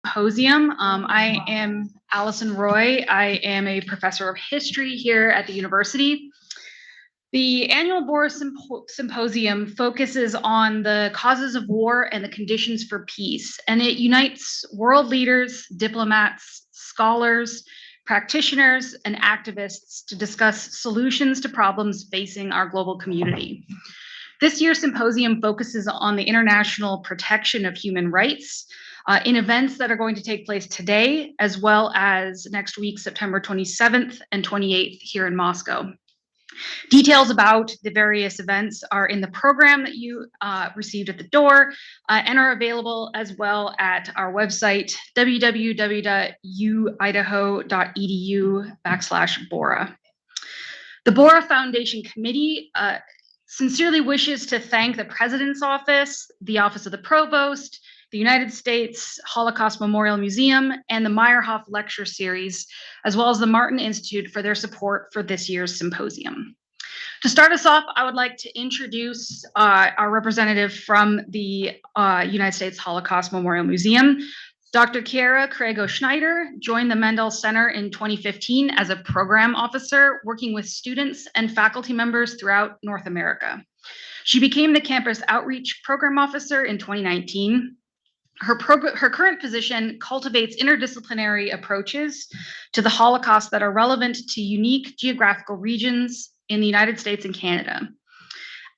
Symposium. I am Allison Roy. I am a professor of history here at the university. The annual Borah Symposium focuses on the causes of war and the conditions for peace, and it unites world leaders, diplomats, scholars, practitioners, and activists to discuss solutions to problems facing our global community. This year's symposium focuses on the international protection of human rights in events that are going to take place today, as well as next week, September 27th and 28th here in Moscow. Details about the various events are in the program that you received at the door and are available as well at our website, www.uidaho.edu/Borah. The Borah Foundation Committee sincerely wishes to thank the President's Office, the Office of the Provost, the United States Holocaust Memorial Museum, and the Meyerhoff Lecture Series, as well as the Martin Institute for their support for this year's symposium. To start us off, I would like to introduce our representative from the United States Holocaust Memorial Museum. Dr. Chiara Crego-Schneider joined the Mandel Center in 2015 as a program officer, working with students and faculty members throughout North America. She became the campus outreach program officer in 2019. Her current position cultivates interdisciplinary approaches to the Holocaust that are relevant to unique geographical regions in the United States and Canada.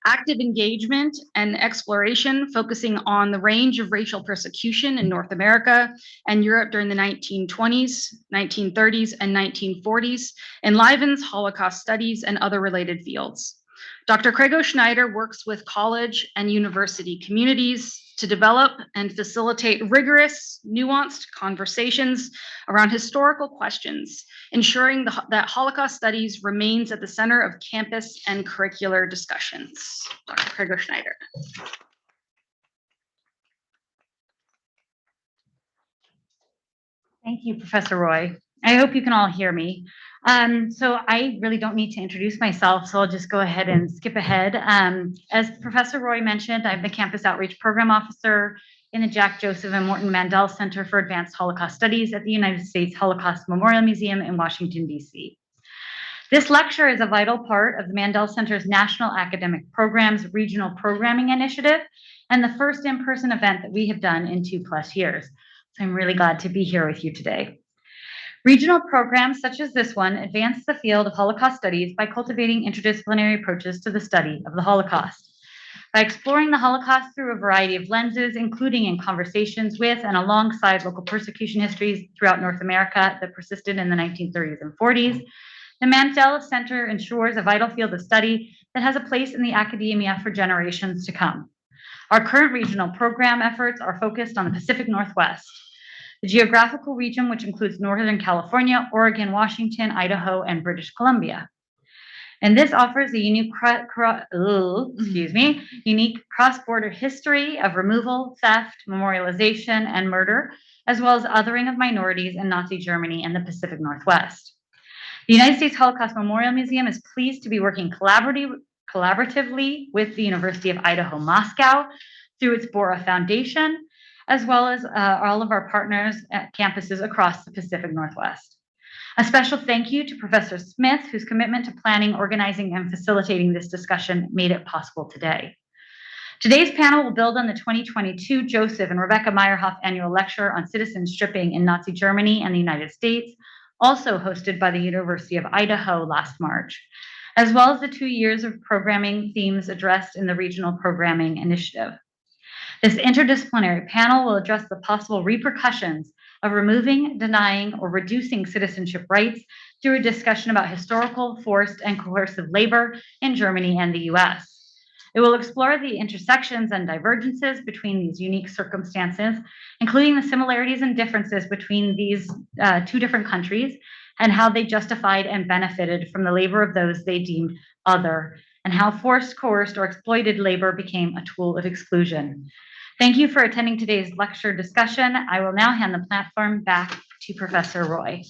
Active engagement and exploration focusing on the range of racial persecution in North America and Europe during the 1920s, 1930s, and 1940s enlivens Holocaust studies and other related fields. Dr. Crego-Schneider works with college and university communities to develop and facilitate rigorous, nuanced conversations around historical questions, ensuring that Holocaust studies remains at the center of campus and curricular discussions. Dr. Crego-Schneider. Thank you, Professor Roy. I hope you can all hear me. So I really don't need to introduce myself, so I'll just go ahead and skip ahead. As Professor Roy mentioned, I'm the Campus Outreach Program Officer in the Jack Joseph and Morton Mandel Center for Advanced Holocaust Studies at the United States Holocaust Memorial Museum in Washington, D.C. This lecture is a vital part of the Mandel Center's National Academic Programs Regional Programming Initiative and the first in-person event that we have done in 2+ years. So I'm really glad to be here with you today. Regional programs such as this one advance the field of Holocaust studies by cultivating interdisciplinary approaches to the study of the Holocaust. By exploring the Holocaust through a variety of lenses, including in conversations with and alongside local persecution histories throughout North America that persisted in the 1930s and 40s, the Mandel Center ensures a vital field of study that has a place in the academia for generations to come. Our current regional program efforts are focused on the Pacific Northwest, the geographical region which includes Northern California, Oregon, Washington, Idaho, and British Columbia. And this offers a unique cross-border history of removal, theft, memorialization, and murder, as well as othering of minorities in Nazi Germany and the Pacific Northwest. The United States Holocaust Memorial Museum is pleased to be working collaboratively with the University of Idaho, Moscow, through its Borah Foundation, as well as all of our partners at campuses across the Pacific Northwest. A special thank you to Professor Smith, whose commitment to planning, organizing, and facilitating this discussion made it possible today. Today's panel will build on the 2022 Joseph and Rebecca Meyerhoff Annual Lecture on Citizen Stripping in Nazi Germany and the United States, also hosted by the University of Idaho last March, as well as the 2 years of programming themes addressed in the Regional Programming Initiative. This interdisciplinary panel will address the possible repercussions of removing, denying, or reducing citizenship rights through a discussion about historical, forced, and coercive labor in Germany and the US. It will explore the intersections and divergences between these unique circumstances, including the similarities and differences between these two different countries and how they justified and benefited from the labor of those they deemed other, and how forced, coerced, or exploited labor became a tool of exclusion. Thank you for attending today's lecture discussion. I will now hand the platform back to Professor Roy.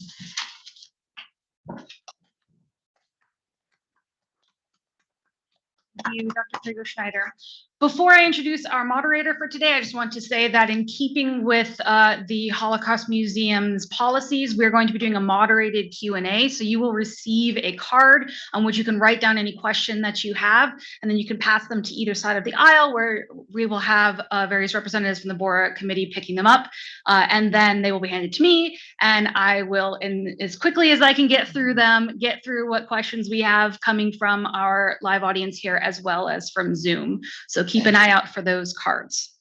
Thank you, Dr. Crego-Schneider. Before I introduce our moderator for today, I just want to say that in keeping with the Holocaust Museum's policies, we're going to be doing a moderated Q&A. So you will receive a card on which you can write down any question that you have, and then you can pass them to either side of the aisle, where we will have various representatives from the Borah committee picking them up, and then they will be handed to me, and I will, in as quickly as I can get through them, get through what questions we have coming from our live audience here as well as from Zoom. So keep an eye out for those cards.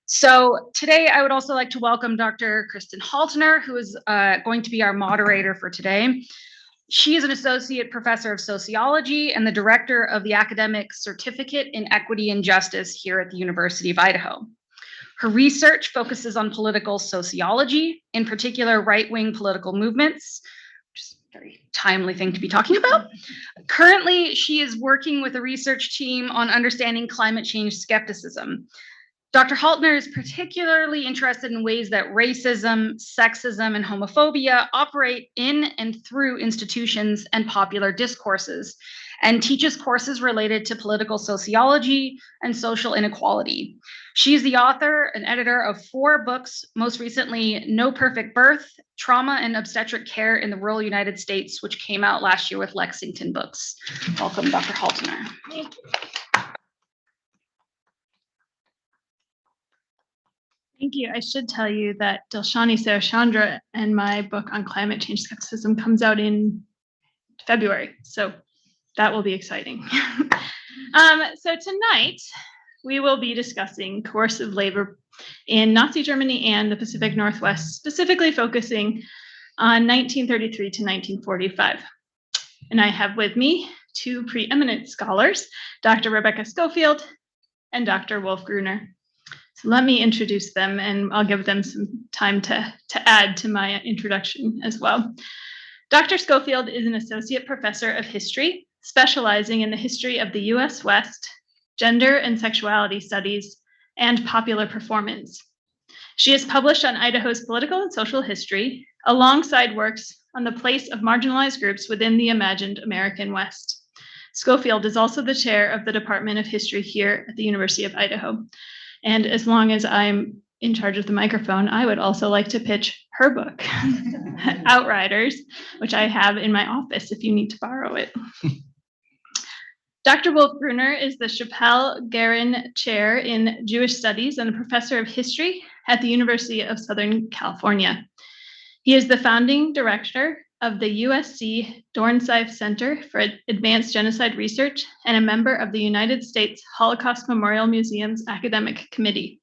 So today I would also like to welcome Dr. Kristen Haltner, who is going to be our moderator for today. She is an associate professor of sociology and the director of the Academic Certificate in Equity and Justice here at the University of Idaho. Her research focuses on political sociology, in particular right-wing political movements, which is a very timely thing to be talking about. Currently, she is working with a research team on understanding climate change skepticism. Dr. Haltner is particularly interested in ways that racism, sexism, and homophobia operate in and through institutions and popular discourses, and teaches courses related to political sociology and social inequality. She is the author and editor of 4 books, most recently No Perfect Birth, Trauma and Obstetric Care in the Rural United States, which came out last year with Lexington Books. Welcome, Dr. Haltner. Thank you. I should tell you that Dilshani Sarachandra and my book on climate change skepticism comes out in February, so that will be exciting. So tonight, we will be discussing coercive labor in Nazi Germany and the Pacific Northwest, specifically focusing on 1933 to 1945. And I have with me 2 preeminent scholars, Dr. Rebecca Schofield and Dr. Wolf Gruner. So let me introduce them, and I'll give them some time to add to my introduction as well. Dr. Schofield is an associate professor of history, specializing in the history of the US West, gender and sexuality studies, and popular performance. She has published on Idaho's political and social history, alongside works on the place of marginalized groups within the imagined American West. Schofield is also the chair of the Department of History here at the University of Idaho. And as long as I'm in charge of the microphone, I would also like to pitch her book, Outriders, which I have in my office if you need to borrow it. Dr. Wolf Gruner is the Chappell Guerin Chair in Jewish Studies and a professor of history at the University of Southern California. He is the founding director of the USC Dornsife Center for Advanced Genocide Research and a member of the United States Holocaust Memorial Museum's Academic Committee.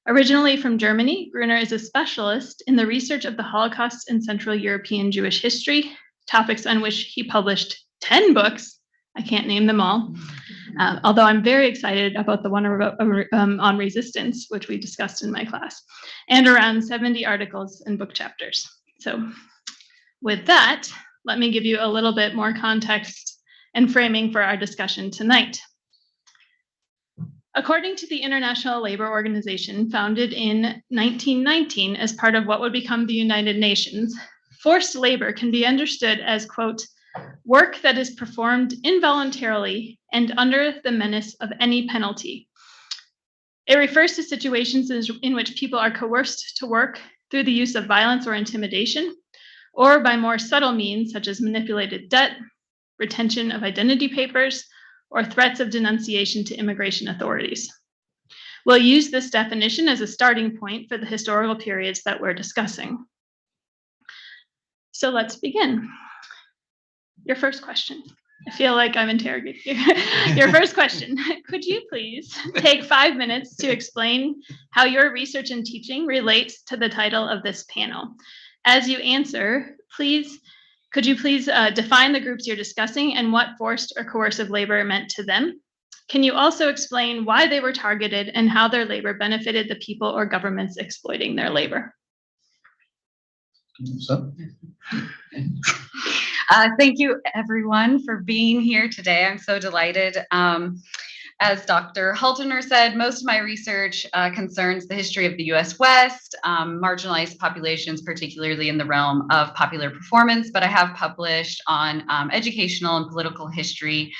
Originally from Germany, Gruner is a specialist in the research of the Holocaust and Central European Jewish history, topics on which he published 10 books. I can't name them all, although I'm very excited about the one on resistance, which we discussed in my class, and around 70 articles and book chapters. So with that, let me give you a little bit more context and framing for our discussion tonight. According to the International Labor Organization, founded in 1919 as part of what would become the United Nations, forced labor can be understood as, quote, work that is performed involuntarily and under the menace of any penalty. It refers to situations in which people are coerced to work through the use of violence or intimidation, or by more subtle means such as manipulated debt, retention of identity papers, or threats of denunciation to immigration authorities. We'll use this definition as a starting point for the historical periods that we're discussing. So let's begin. Your first question. I feel like I'm interrogating you. Your first question. Could you please take 5 minutes to explain how your research and teaching relates to the title of this panel? As you answer, could you please define the groups you're discussing and what forced or coercive labor meant to them? Can you also explain why they were targeted and how their labor benefited the people or governments exploiting their labor? Thank you, everyone, for being here today. I'm so delighted. As Dr. Haltner said, most of my research concerns the history of the US West, marginalized populations, particularly in the realm of popular performance, but I have published on educational and political history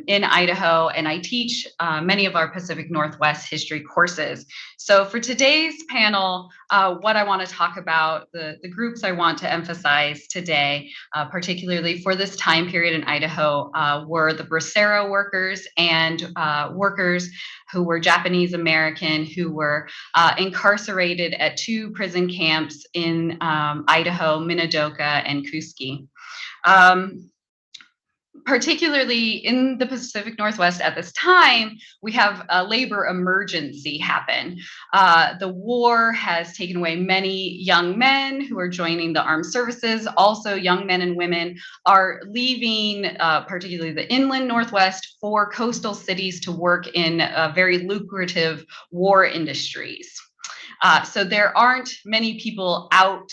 in Idaho, and I teach many of our Pacific Northwest history courses. So for today's panel, what I want to talk about, the groups I want to emphasize today, particularly for this time period in Idaho, were the bracero workers and workers who were Japanese American, who were incarcerated at 2 prison camps in Idaho, Minidoka and Cousky. Particularly in the Pacific Northwest at this time, we have a labor emergency happen. The war has taken away many young men who are joining the armed services. Also, young men and women are leaving, particularly the inland Northwest, for coastal cities to work in very lucrative war industries. So there aren't many people out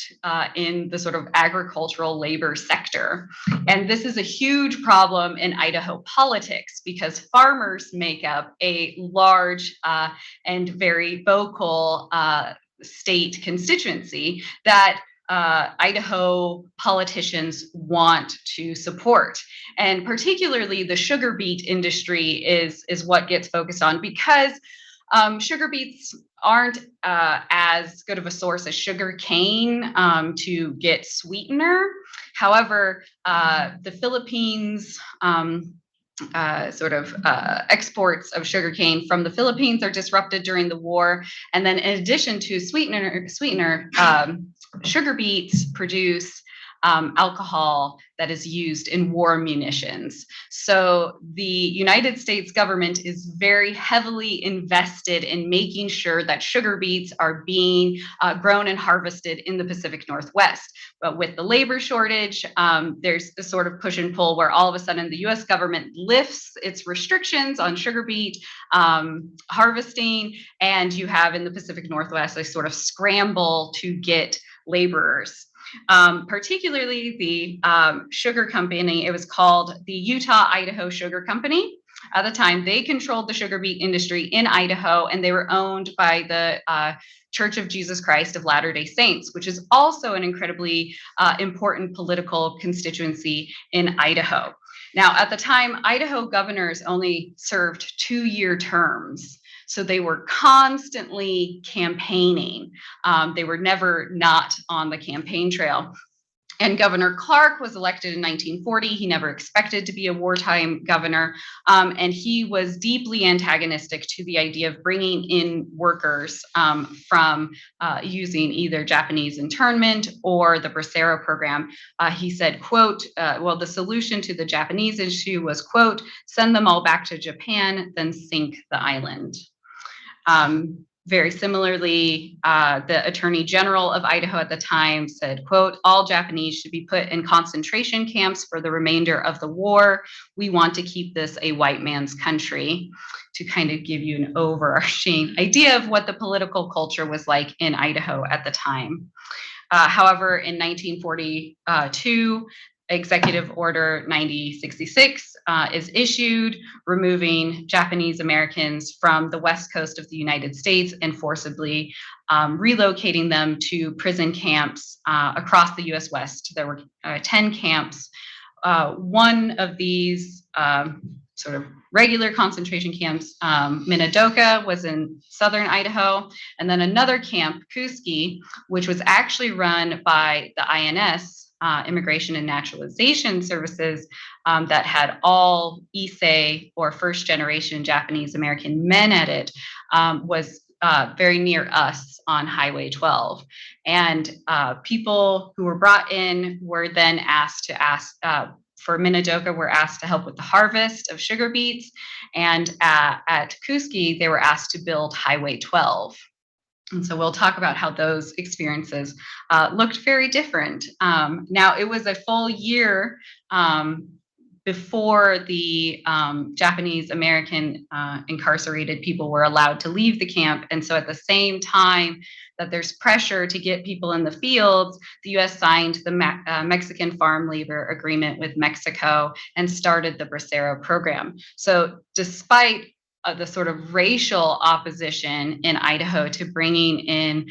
in the sort of agricultural labor sector. And this is a huge problem in Idaho politics because farmers make up a large and very vocal state constituency that Idaho politicians want to support. And particularly the sugar beet industry is what gets focused on because sugar beets aren't as good of a source as sugar cane to get sweetener. However, the Philippines exports of sugarcane from the Philippines are disrupted during the war. And then in addition to sweetener, sugar beets produce alcohol that is used in war munitions. So the United States government is very heavily invested in making sure that sugar beets are being grown and harvested in the Pacific Northwest. But with the labor shortage, there's this sort of push and pull where all of a sudden the US government lifts its restrictions on sugar beet harvesting, and you have in the Pacific Northwest a sort of scramble to get laborers. Particularly the sugar company, it was called the Utah-Idaho Sugar Company. At the time, they controlled the sugar beet industry in Idaho, and they were owned by the Church of Jesus Christ of Latter-day Saints, which is also an incredibly important political constituency in Idaho. Now, at the time, Idaho governors only served 2-year terms. So they were constantly campaigning. They were never not on the campaign trail. And Governor Clark was elected in 1940. He never expected to be a wartime governor. And he was deeply antagonistic to the idea of bringing in workers from using either Japanese internment or the bracero program. He said, quote, well, the solution to the Japanese issue was, quote, send them all back to Japan, then sink the island. Very similarly, the Attorney General of Idaho at the time said, quote, all Japanese should be put in concentration camps for the remainder of the war. We want to keep this a white man's country, to kind of give you an overarching idea of what the political culture was like in Idaho at the time. However, in 1942, Executive Order 9066 is issued, removing Japanese Americans from the west coast of the United States and forcibly relocating them to prison camps across the US West. There were 10 camps. One of these sort of regular concentration camps, Minidoka, was in southern Idaho, and then another camp, Cousky, which was actually run by the INS, Immigration and Naturalization Services, that had all Issei or first generation Japanese American men at it, was very near us on Highway 12. And people who were brought in were then asked for Minidoka, were asked to help with the harvest of sugar beets. And at Cousky, they were asked to build Highway 12. And so we'll talk about how those experiences looked very different. Now, it was a full year before the Japanese American incarcerated people were allowed to leave the camp. And so at the same time that there's pressure to get people in the fields, the US signed the Mexican Farm Labor Agreement with Mexico and started the Bracero program. So despite the sort of racial opposition in Idaho to bringing in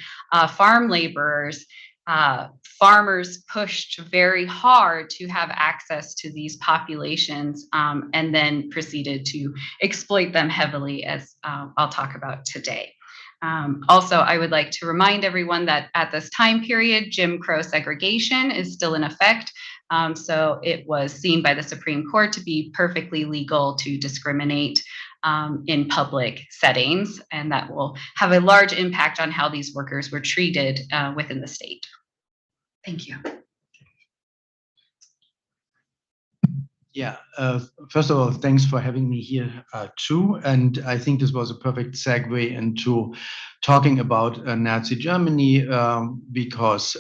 farm laborers, farmers pushed very hard to have access to these populations, and then proceeded to exploit them heavily, as I'll talk about today. Also, I would like to remind everyone that at this time period, Jim Crow segregation is still in effect. So it was seen by the Supreme Court to be perfectly legal to discriminate in public settings, and that will have a large impact on how these workers were treated within the state. Thank you. Yeah, first of all, thanks for having me here too. And I think this was a perfect segue into talking about Nazi Germany, because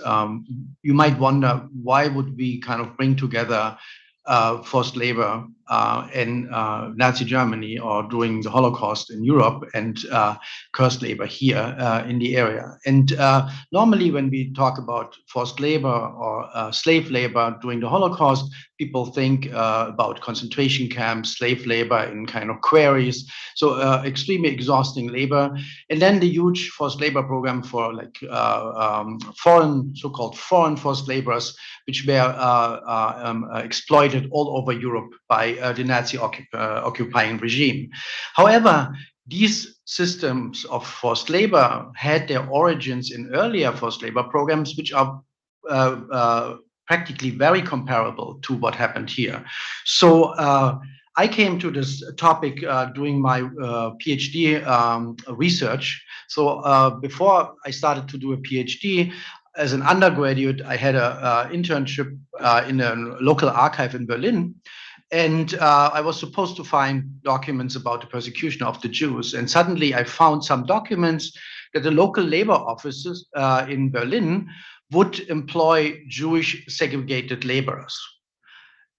you might wonder, why would we kind of bring together forced labor in Nazi Germany, or during the Holocaust in Europe, and cursed labor here in the area. And normally when we talk about forced labor or slave labor during the Holocaust, people think about concentration camps, slave labor in kind of quarries, so extremely exhausting labor. And then the huge forced labor program for like so-called foreign forced laborers, which were exploited all over Europe by the Nazi occupying regime. However, these systems of forced labor had their origins in earlier forced labor programs, which are practically very comparable to what happened here. So I came to this topic doing my PhD research. So before I started to do a PhD, as an undergraduate, I had an internship in a local archive in Berlin. And I was supposed to find documents about the persecution of the Jews. And suddenly I found some documents that the local labor offices in Berlin would employ Jewish segregated laborers.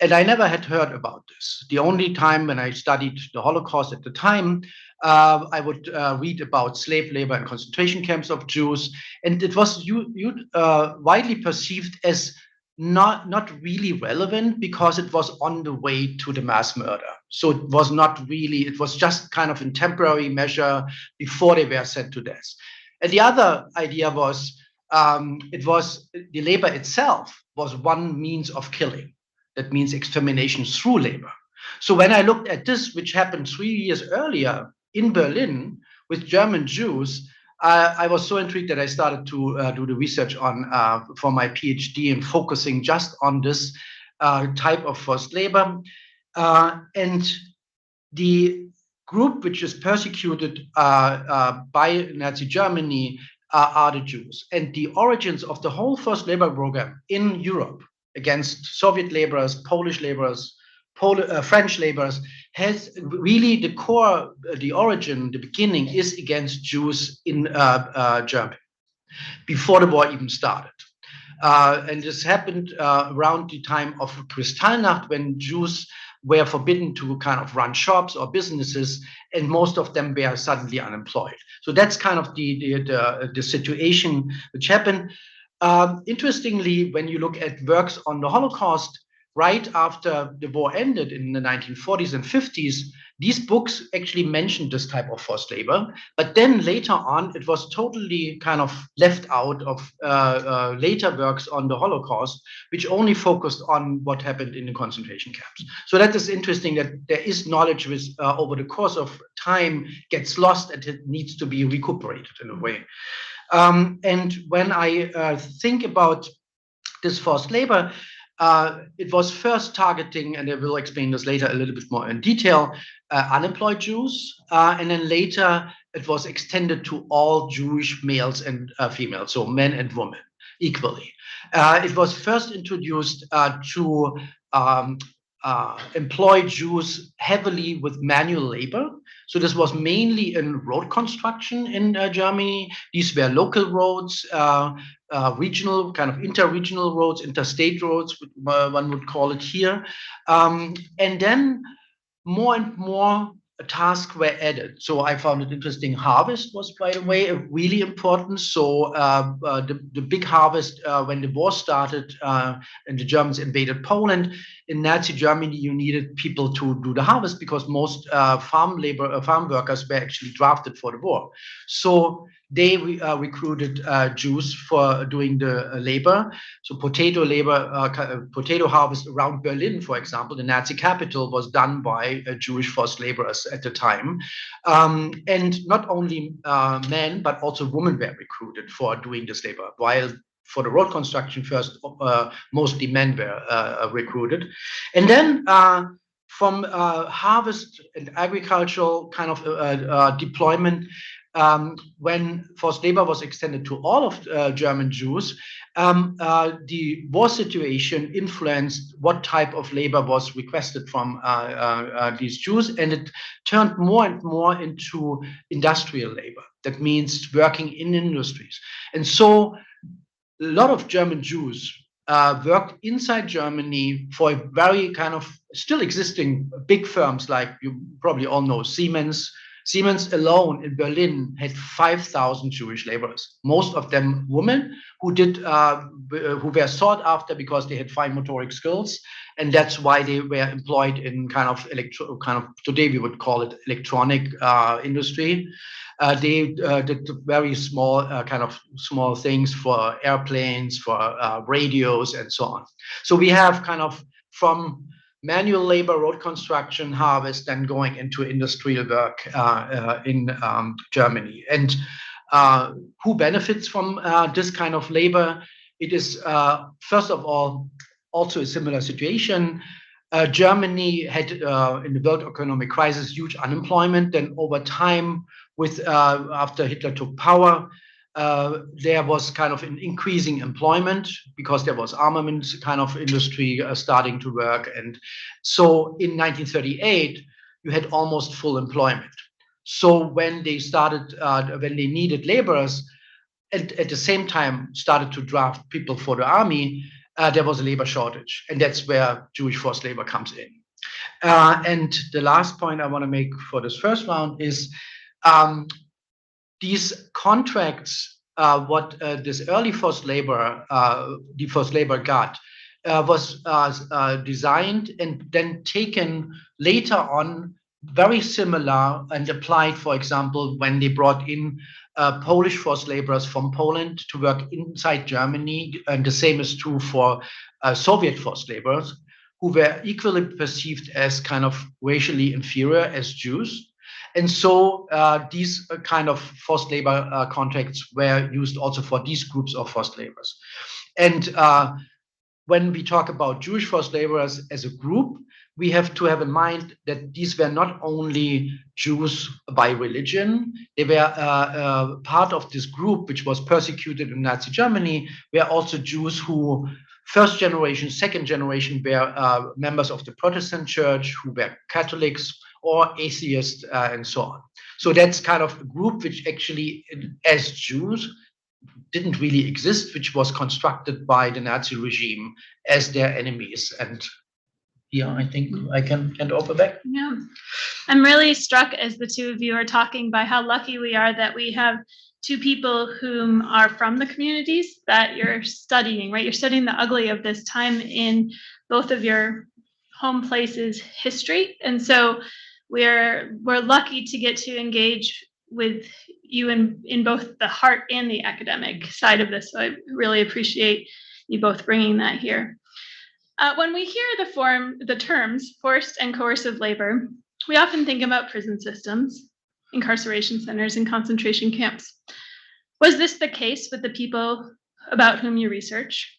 And I never had heard about this. The only time when I studied the Holocaust at the time, I would read about slave labor and concentration camps of Jews. And it was widely perceived as not really relevant, because it was on the way to the mass murder. So it was not really, it was just kind of a temporary measure before they were sent to death. And the other idea was, the labor itself was one means of killing. That means extermination through labor. So when I looked at this, which happened 3 years earlier in Berlin with German Jews, I was so intrigued that I started to do the research on for my PhD, and focusing just on this type of forced labor. And the group which is persecuted by Nazi Germany are the Jews. And the origins of the whole forced labor program in Europe against Soviet laborers, Polish laborers, French laborers, has really the core, the origin, the beginning is against Jews in Germany before the war even started. And this happened around the time of Kristallnacht, when Jews were forbidden to kind of run shops or businesses, and most of them were suddenly unemployed. So that's kind of the situation which happened. Interestingly, when you look at works on the Holocaust, right after the war ended in the 1940s and 50s, these books actually mentioned this type of forced labor. But then later on, it was totally kind of left out of later works on the Holocaust, which only focused on what happened in the concentration camps. So that is interesting, that there is knowledge which over the course of time gets lost, and it needs to be recuperated in a way. And when I think about this forced labor, it was first targeting, and I will explain this later a little bit more in detail, unemployed Jews, and then later it was extended to all Jewish males and females, so men and women equally. It was first introduced to employ Jews heavily with manual labor. So this was mainly in road construction in Germany. These were local roads, regional, kind of interregional roads, interstate roads, one would call it here. And then more and more tasks were added. So I found it interesting. Harvest was, by the way, really important. So the big harvest, when the war started and the Germans invaded Poland, in Nazi Germany, you needed people to do the harvest, because most farm workers were actually drafted for the war. So they recruited Jews for doing the labor. So potato harvest around Berlin, for example, the Nazi capital, was done by Jewish forced laborers at the time. And not only men, but also women were recruited for doing this labor, while for the road construction first, mostly men were recruited. And then from harvest and agricultural kind of deployment, when forced labor was extended to all of German Jews, the war situation influenced what type of labor was requested from these Jews, and it turned more and more into industrial labor. That means working in industries. And so a lot of German Jews worked inside Germany for a very kind of still existing big firms, like you probably all know Siemens. Siemens alone in Berlin had 5,000 Jewish laborers, most of them women who were sought after because they had fine motoric skills, and that's why they were employed in kind of today we would call it electronic industry. They did very small kind of small things for airplanes, for radios, and so on. So we have kind of from manual labor, road construction, harvest, and going into industrial work in Germany. And who benefits from this kind of labor? It is, first of all, also a similar situation. Germany had, in the world economic crisis, huge unemployment. Then over time, after Hitler took power, there was kind of an increasing employment because there was armament kind of industry starting to work. And so in 1938, you had almost full employment. So when they needed laborers, at the same time started to draft people for the army, there was a labor shortage. And that's where Jewish forced labor comes in. And the last point I want to make for this first round is these contracts, what this early forced labor, the forced labor got, was designed and then taken later on, very similar, and applied, for example, when they brought in Polish forced laborers from Poland to work inside Germany, and the same is true for Soviet forced laborers, who were equally perceived as kind of racially inferior as Jews. And so these kind of forced labor contracts were used also for these groups of forced laborers. And when we talk about Jewish forced laborers as a group, we have to have in mind that these were not only Jews by religion, they were part of this group which was persecuted in Nazi Germany, were also Jews who first generation, second generation were members of the Protestant church, who were Catholics or atheists and so on. So that's kind of a group which actually, as Jews, didn't really exist, which was constructed by the Nazi regime as their enemies. And yeah, I think I can hand over back. Yeah, I'm really struck as the two of you are talking by how lucky we are that we have two people whom are from the communities that you're studying, right? You're studying the ugly of this time in both of your home places' history. And so we're lucky to get to engage with you in both the heart and the academic side of this. So I really appreciate you both bringing that here. When we hear the terms forced and coercive labor, we often think about prison systems, incarceration centers, and concentration camps. Was this the case with the people about whom you research?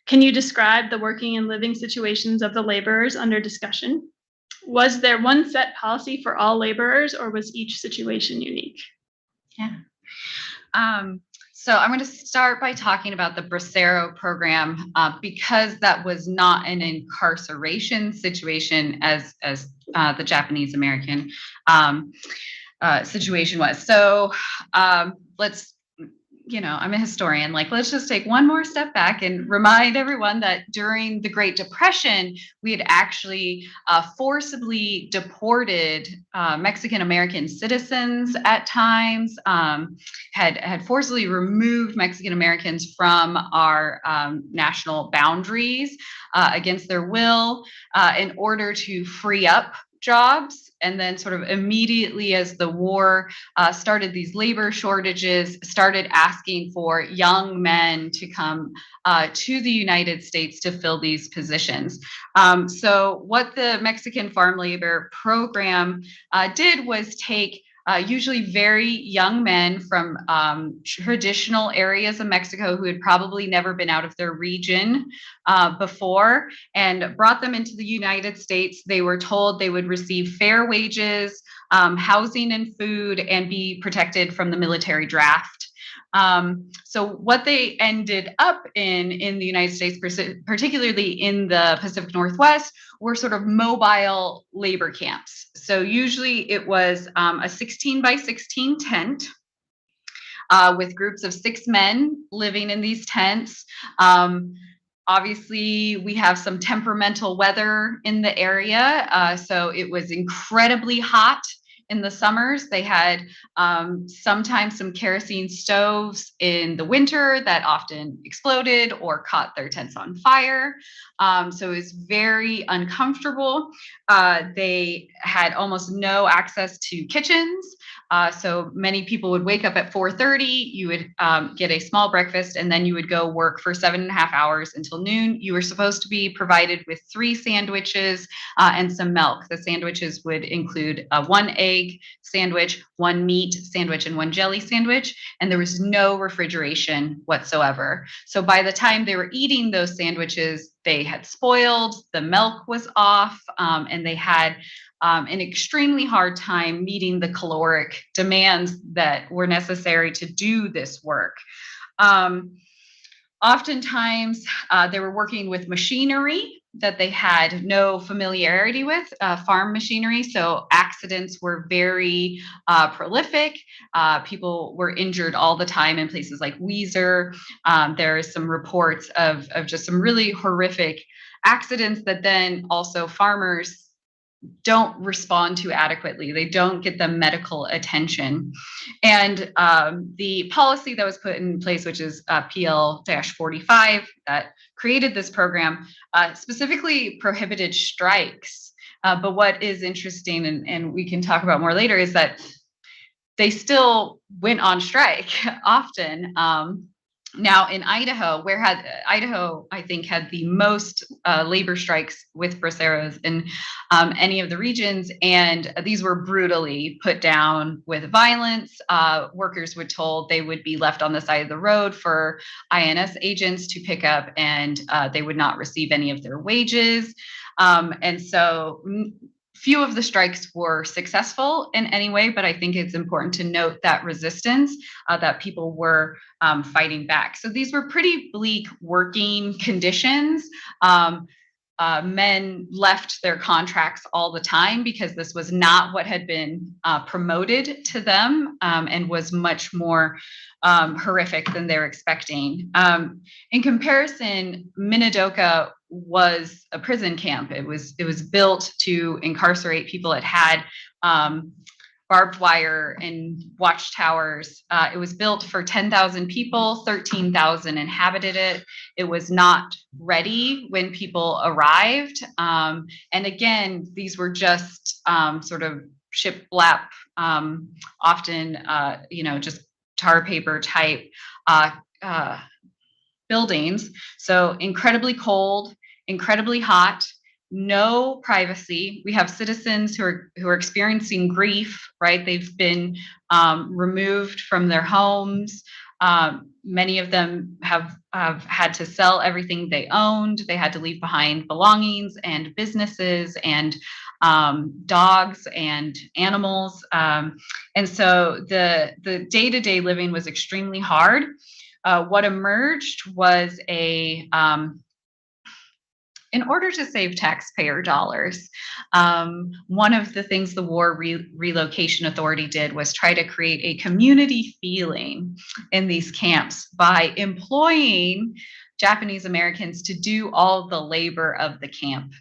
Can you describe the working and living situations of the laborers under discussion? Was there one set policy for all laborers, or was each situation unique? Yeah. So I'm going to start by talking about the Bracero program because that was not an incarceration situation as the Japanese American situation was. So let's, I'm a historian, let's just take one more step back and remind everyone that during the Great Depression, we had actually forcibly deported Mexican American citizens at times, had forcibly removed Mexican Americans from our national boundaries against their will in order to free up jobs. And then sort of immediately as the war started, these labor shortages started asking for young men to come to the United States to fill these positions. So what the Mexican Farm Labor Program did was take usually very young men from traditional areas of Mexico who had probably never been out of their region before, and brought them into the United States. They were told they would receive fair wages, housing and food, and be protected from the military draft. So what they ended up in the United States, particularly in the Pacific Northwest, were sort of mobile labor camps. So usually it was a 16 by 16 tent with groups of 6 men living in these tents. Obviously, we have some temperamental weather in the area, so it was incredibly hot in the summers. They had sometimes some kerosene stoves in the winter that often exploded or caught their tents on fire. So it was very uncomfortable. They had almost no access to kitchens. So many people would wake up at 4:30, you would get a small breakfast, and then you would go work for 7.5 hours until noon. You were supposed to be provided with 3 sandwiches and some milk. The sandwiches would include 1 egg sandwich, 1 meat sandwich, and 1 jelly sandwich, and there was no refrigeration whatsoever. So by the time they were eating those sandwiches, they had spoiled, the milk was off, and they had an extremely hard time meeting the caloric demands that were necessary to do this work. Oftentimes, they were working with machinery that they had no familiarity with, farm machinery. So accidents were very prolific. People were injured all the time in places like Weiser. There are some reports of just some really horrific accidents that then also farmers don't respond to adequately. They don't get the medical attention. And the policy that was put in place, which is PL-45, that created this program, specifically prohibited strikes. But what is interesting, and we can talk about more later, is that they went on strike often. Now in Idaho, Idaho, I think, had the most labor strikes with braceros in any of the regions, and these were brutally put down with violence. Workers were told they would be left on the side of the road for INS agents to pick up, and they would not receive any of their wages. And so few of the strikes were successful in any way, but I think it's important to note that resistance, that people were fighting back. So these were pretty bleak working conditions. Men left their contracts all the time because this was not what had been promoted to them, and was much more horrific than they're expecting. In comparison, Minidoka was a prison camp. It was built to incarcerate people. It had barbed wire and watchtowers. It was built for 10,000 people, 13,000 inhabited it. It was not ready when people arrived. And again, these were just sort of shiplap, often, just tar paper type buildings. So incredibly cold, incredibly hot, no privacy. We have citizens who are experiencing grief, right? They've been removed from their homes. Many of them have had to sell everything they owned. They had to leave behind belongings and businesses and dogs and animals. And so the day-to-day living was extremely hard. What emerged was in order to save taxpayer dollars, one of the things the War Relocation Authority did was try to create a community feeling in these camps by employing Japanese Americans to do all the labor of the camp.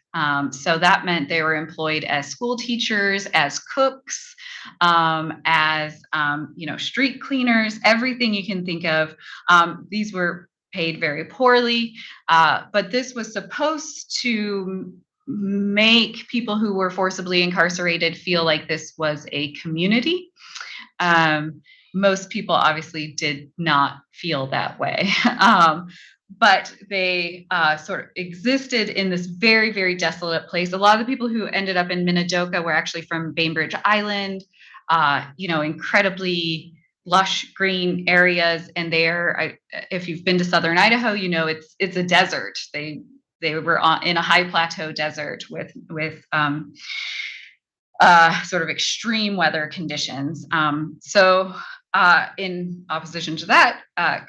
So that meant they were employed as school teachers, as cooks, as street cleaners, everything you can think of. These were paid very poorly, but this was supposed to make people who were forcibly incarcerated feel like this was a community. Most people obviously did not feel that way. But they sort of existed in this very, very desolate place. A lot of the people who ended up in Minidoka were actually from Bainbridge Island, incredibly lush green areas. And there, if you've been to southern Idaho, you know it's a desert. They were in a high plateau desert with sort of extreme weather conditions. So in opposition to that,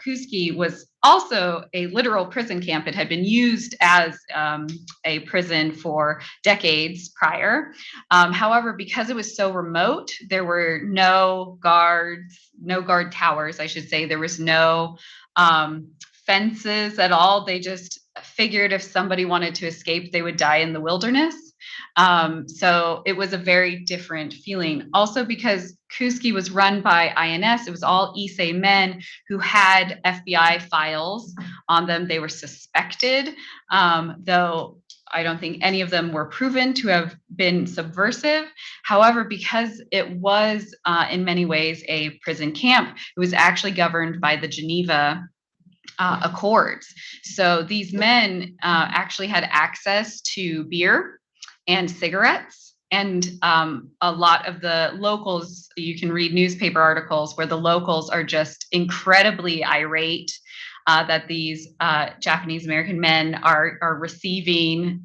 Kuski was also a literal prison camp. It had been used as a prison for decades prior. However, because it was so remote, there were no guard towers, I should say. There was no fences at all. They just figured if somebody wanted to escape, they would die in the wilderness. So it was a very different feeling. Also because Kuski was run by INS, it was all Issei men who had FBI files on them. They were suspected, though I don't think any of them were proven to have been subversive. However, because it was in many ways a prison camp, it was actually governed by the Geneva Accords. So these men actually had access to beer and cigarettes. And a lot of the locals, you can read newspaper articles where the locals are just incredibly irate that these Japanese American men are receiving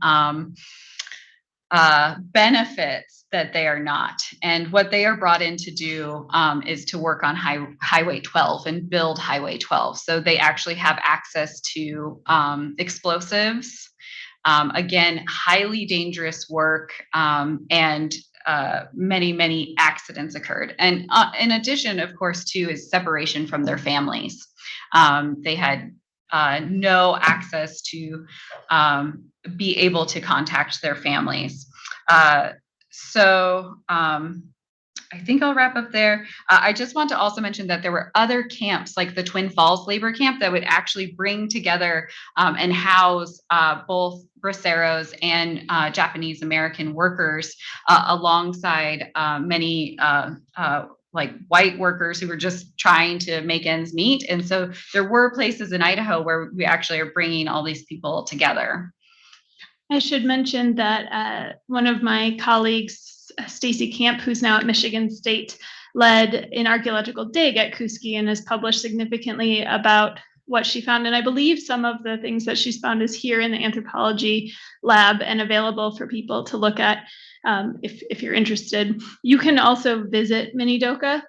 benefits that they are not. And what they are brought in to do is to work on Highway 12 and build Highway 12. So they actually have access to explosives. Again, highly dangerous work, and many, many accidents occurred. And in addition, of course, too, is separation from their families. They had no access to be able to contact their families. So I think I'll wrap up there. I just want to also mention that there were other camps like the Twin Falls labor camp that would actually bring together and house both braceros and Japanese American workers alongside many like white workers who were just trying to make ends meet. And so there were places in Idaho where we actually are bringing all these people together. I should mention that one of my colleagues, Stacy Camp, who's now at Michigan State, led an archaeological dig at Kuski and has published significantly about what she found. And I believe some of the things that she's found is here in the anthropology lab and available for people to look at if you're interested. You can also visit Minidoka.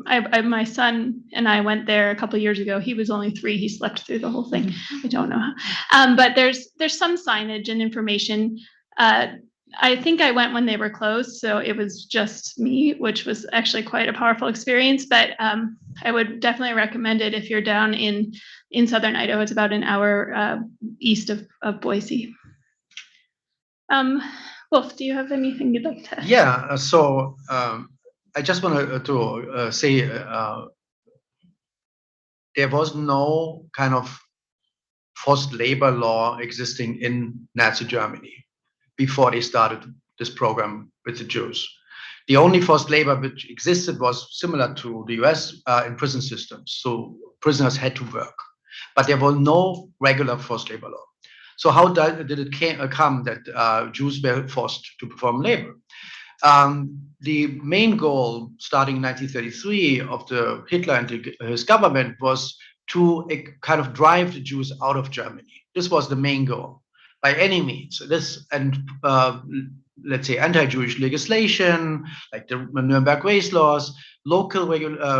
My son and I went there a couple of years ago. He was only 3. He slept through the whole thing. I don't know how. But there's some signage and information. I think I went when they were closed, so it was just me, which was actually quite a powerful experience. But I would definitely recommend it if you're down in southern Idaho. It's about an hour east of Boise. Wolf, do you have anything you'd like to? Yeah. So I just want to say there was no kind of forced labor law existing in Nazi Germany before they started this program with the Jews. The only forced labor which existed was similar to the US in prison systems. So prisoners had to work, but there was no regular forced labor law. So how did it come that Jews were forced to perform labor? The main goal, starting in 1933, of the Hitler and his government was to kind of drive the Jews out of Germany. This was the main goal, by any means. This and let's say anti-Jewish legislation, like the Nuremberg race laws, local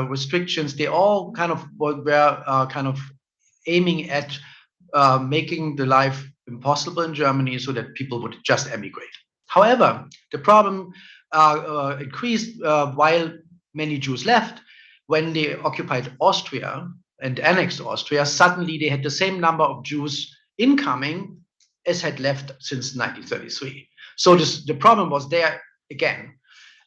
restrictions, they all kind of were kind of aiming at making the life impossible in Germany so that people would just emigrate. However, the problem increased while many Jews left. When they occupied Austria and annexed Austria, suddenly they had the same number of Jews incoming as had left since 1933. So the problem was there again.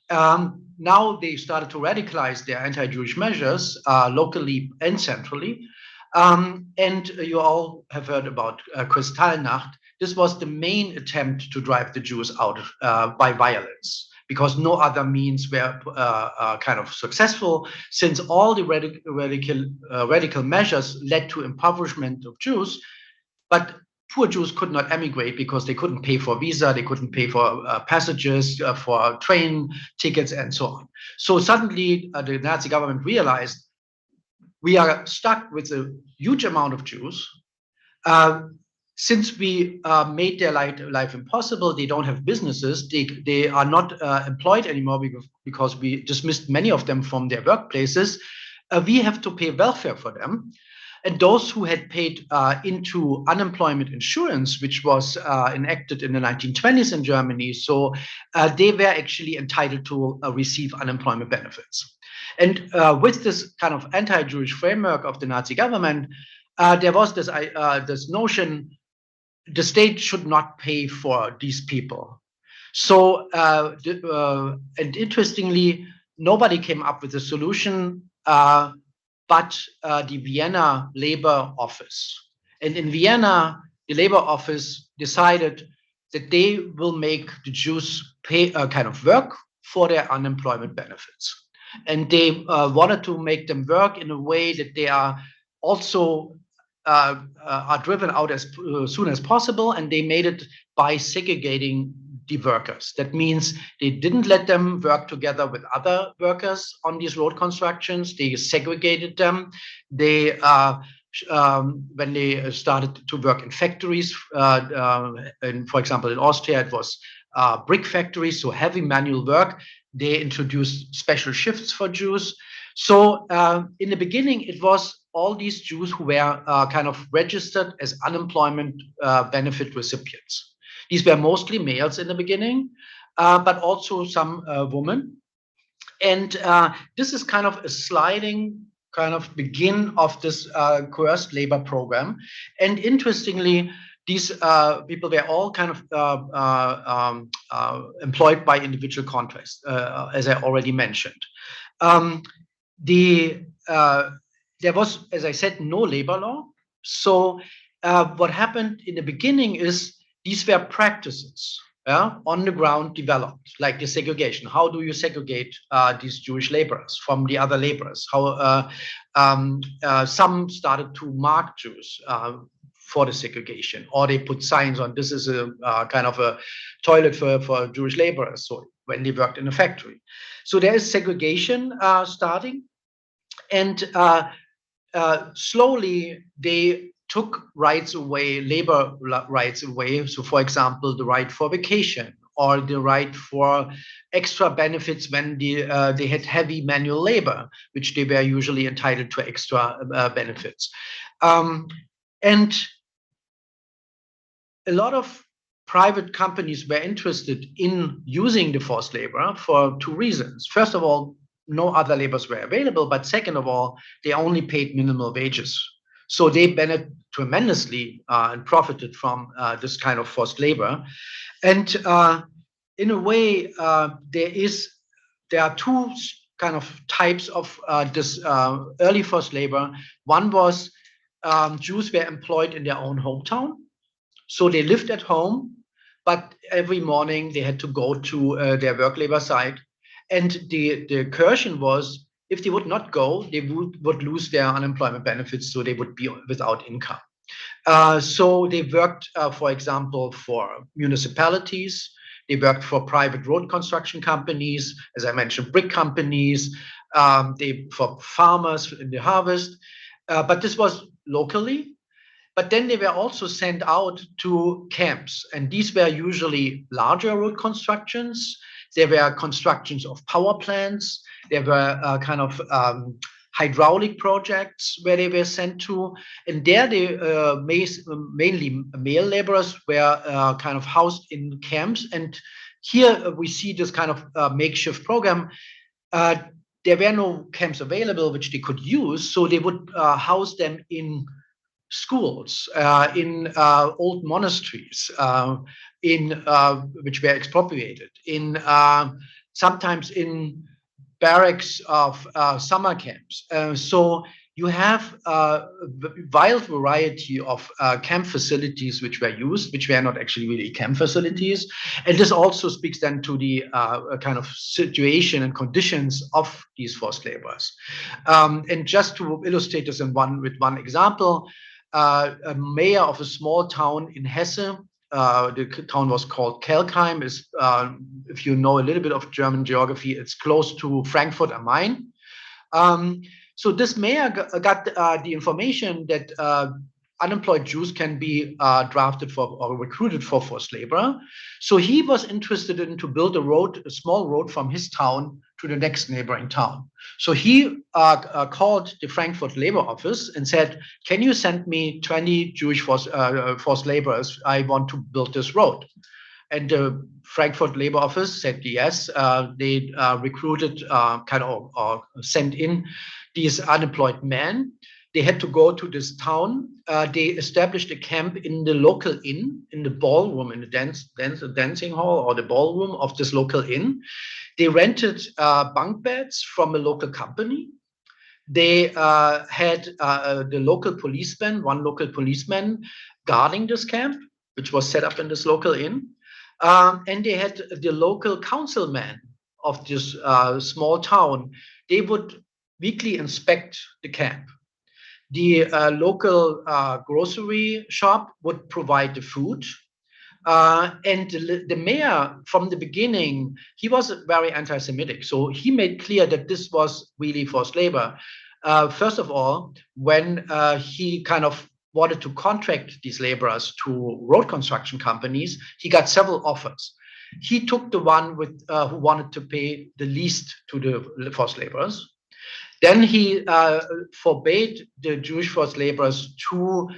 Now they started to radicalize their anti-Jewish measures locally and centrally. And you all have heard about Kristallnacht. This was the main attempt to drive the Jews out by violence, because no other means were kind of successful, since all the radical measures led to impoverishment of Jews. But poor Jews could not emigrate because they couldn't pay for visa, they couldn't pay for passages, for train tickets, and so on. So suddenly the Nazi government realized we are stuck with a huge amount of Jews. Since we made their life impossible, they don't have businesses, they are not employed anymore because we dismissed many of them from their workplaces. We have to pay welfare for them. And those who had paid into unemployment insurance, which was enacted in the 1920s in Germany, so they were actually entitled to receive unemployment benefits. And with this kind of anti-Jewish framework of the Nazi government, there was this notion the state should not pay for these people. So, and interestingly, nobody came up with a solution but the Vienna Labor Office. And in Vienna, the Labor Office decided that they will make the Jews pay kind of work for their unemployment benefits. And they wanted to make them work in a way that they are also are driven out as soon as possible, and they made it by segregating the workers. That means they didn't let them work together with other workers on these road constructions. They segregated them. They when they started to work in factories, and for example, in Austria, it was brick factories, so heavy manual work. They introduced special shifts for Jews. So in the beginning, it was all these Jews who were kind of registered as unemployment benefit recipients. These were mostly males in the beginning, but also some women. And this is kind of a sliding kind of begin of this coerced labor program. And interestingly, these people were all kind of employed by individual contracts, as I already mentioned. There was, as I said, no labor law. So what happened in the beginning is these were practices on the ground developed, like the segregation. How do you segregate these Jewish laborers from the other laborers? How some started to mark Jews for the segregation, or they put signs on this is a kind of a toilet for Jewish laborers. So when they worked in a factory, so there is segregation starting, and slowly they took rights away, labor rights away. So, for example, the right for vacation or the right for extra benefits when they had heavy manual labor, which they were usually entitled to extra benefits. And a lot of private companies were interested in using the forced labor for two reasons. First of all, no other laborers were available, but second of all, they only paid minimal wages. So they benefited tremendously and profited from this kind of forced labor. And in a way, there are two kind of types of this early forced labor. One was Jews were employed in their own hometown. So they lived at home, but every morning they had to go to their work labor site. And the coercion was, if they would not go, they would lose their unemployment benefits, so they would be without income. So they worked, for example, for municipalities. They worked for private road construction companies, as I mentioned, brick companies, for farmers in the harvest. But this was locally. But then they were also sent out to camps. And these were usually larger road constructions. There were constructions of power plants. There were kind of hydraulic projects where they were sent to. And there they mainly male laborers were kind of housed in camps. And here we see this kind of makeshift program. There were no camps available which they could use. So they would house them in schools, in old monasteries, which were expropriated, sometimes in barracks of summer camps. So you have a wild variety of camp facilities which were used, which were not actually really camp facilities. And this also speaks then to the kind of situation and conditions of these forced laborers. And just to illustrate this with one example, a mayor of a small town in Hesse, the town was called Kelkheim, is, if you know a little bit of German geography, it's close to Frankfurt am Main. So this mayor got the information that unemployed Jews can be drafted for or recruited for forced labor. So he was interested in to build a small road from his town to the next neighboring town. So he called the Frankfurt Labor Office and said, "Can you send me 20 Jewish forced laborers? I want to build this road." And the Frankfurt Labor Office said yes. They recruited or sent in these unemployed men. They had to go to this town. They established a camp in the local inn, in the ballroom, in the dancing hall or the ballroom of this local inn. They rented bunk beds from a local company. They had the local policeman, one local policeman guarding this camp, which was set up in this local inn. And they had the local councilman of this small town. They would weekly inspect the camp. The local grocery shop would provide the food. And the mayor, from the beginning, he was very anti-Semitic. So he made clear that this was really forced labor. First of all, when he kind of wanted to contract these laborers to road construction companies, he got several offers. He took the one with who wanted to pay the least to the forced laborers. Then he forbade the Jewish forced laborers to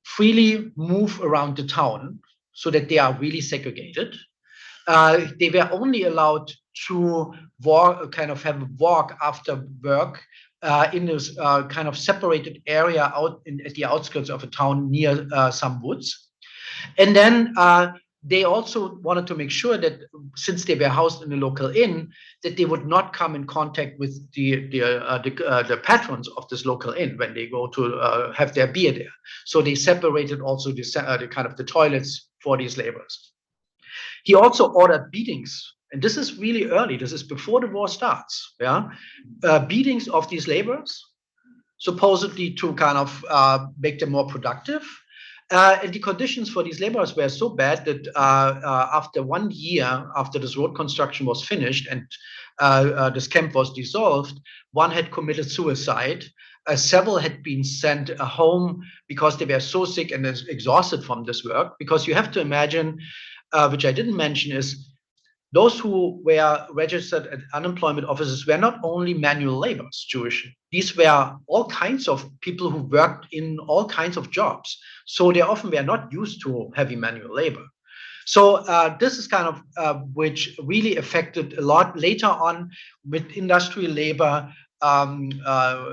freely move around the town so that they are really segregated. They were only allowed to walk, have a walk after work in this kind of separated area at the outskirts of a town near some woods. And then they also wanted to make sure that since they were housed in a local inn, that they would not come in contact with the patrons of this local inn when they go to have their beer there. So they separated also the toilets for these laborers. He also ordered beatings, and this is really early. This is before the war starts. Yeah, beatings of these laborers, supposedly to kind of make them more productive. And the conditions for these laborers were so bad that after 1 year after this road construction was finished and this camp was dissolved, one had committed suicide. Several had been sent home because they were so sick and exhausted from this work. Because you have to imagine, which I didn't mention, is those who were registered at unemployment offices were not only manual laborers, Jewish. These were all kinds of people who worked in all kinds of jobs. So they often were not used to heavy manual labor. So this is kind of which really affected a lot later on with industrial labor.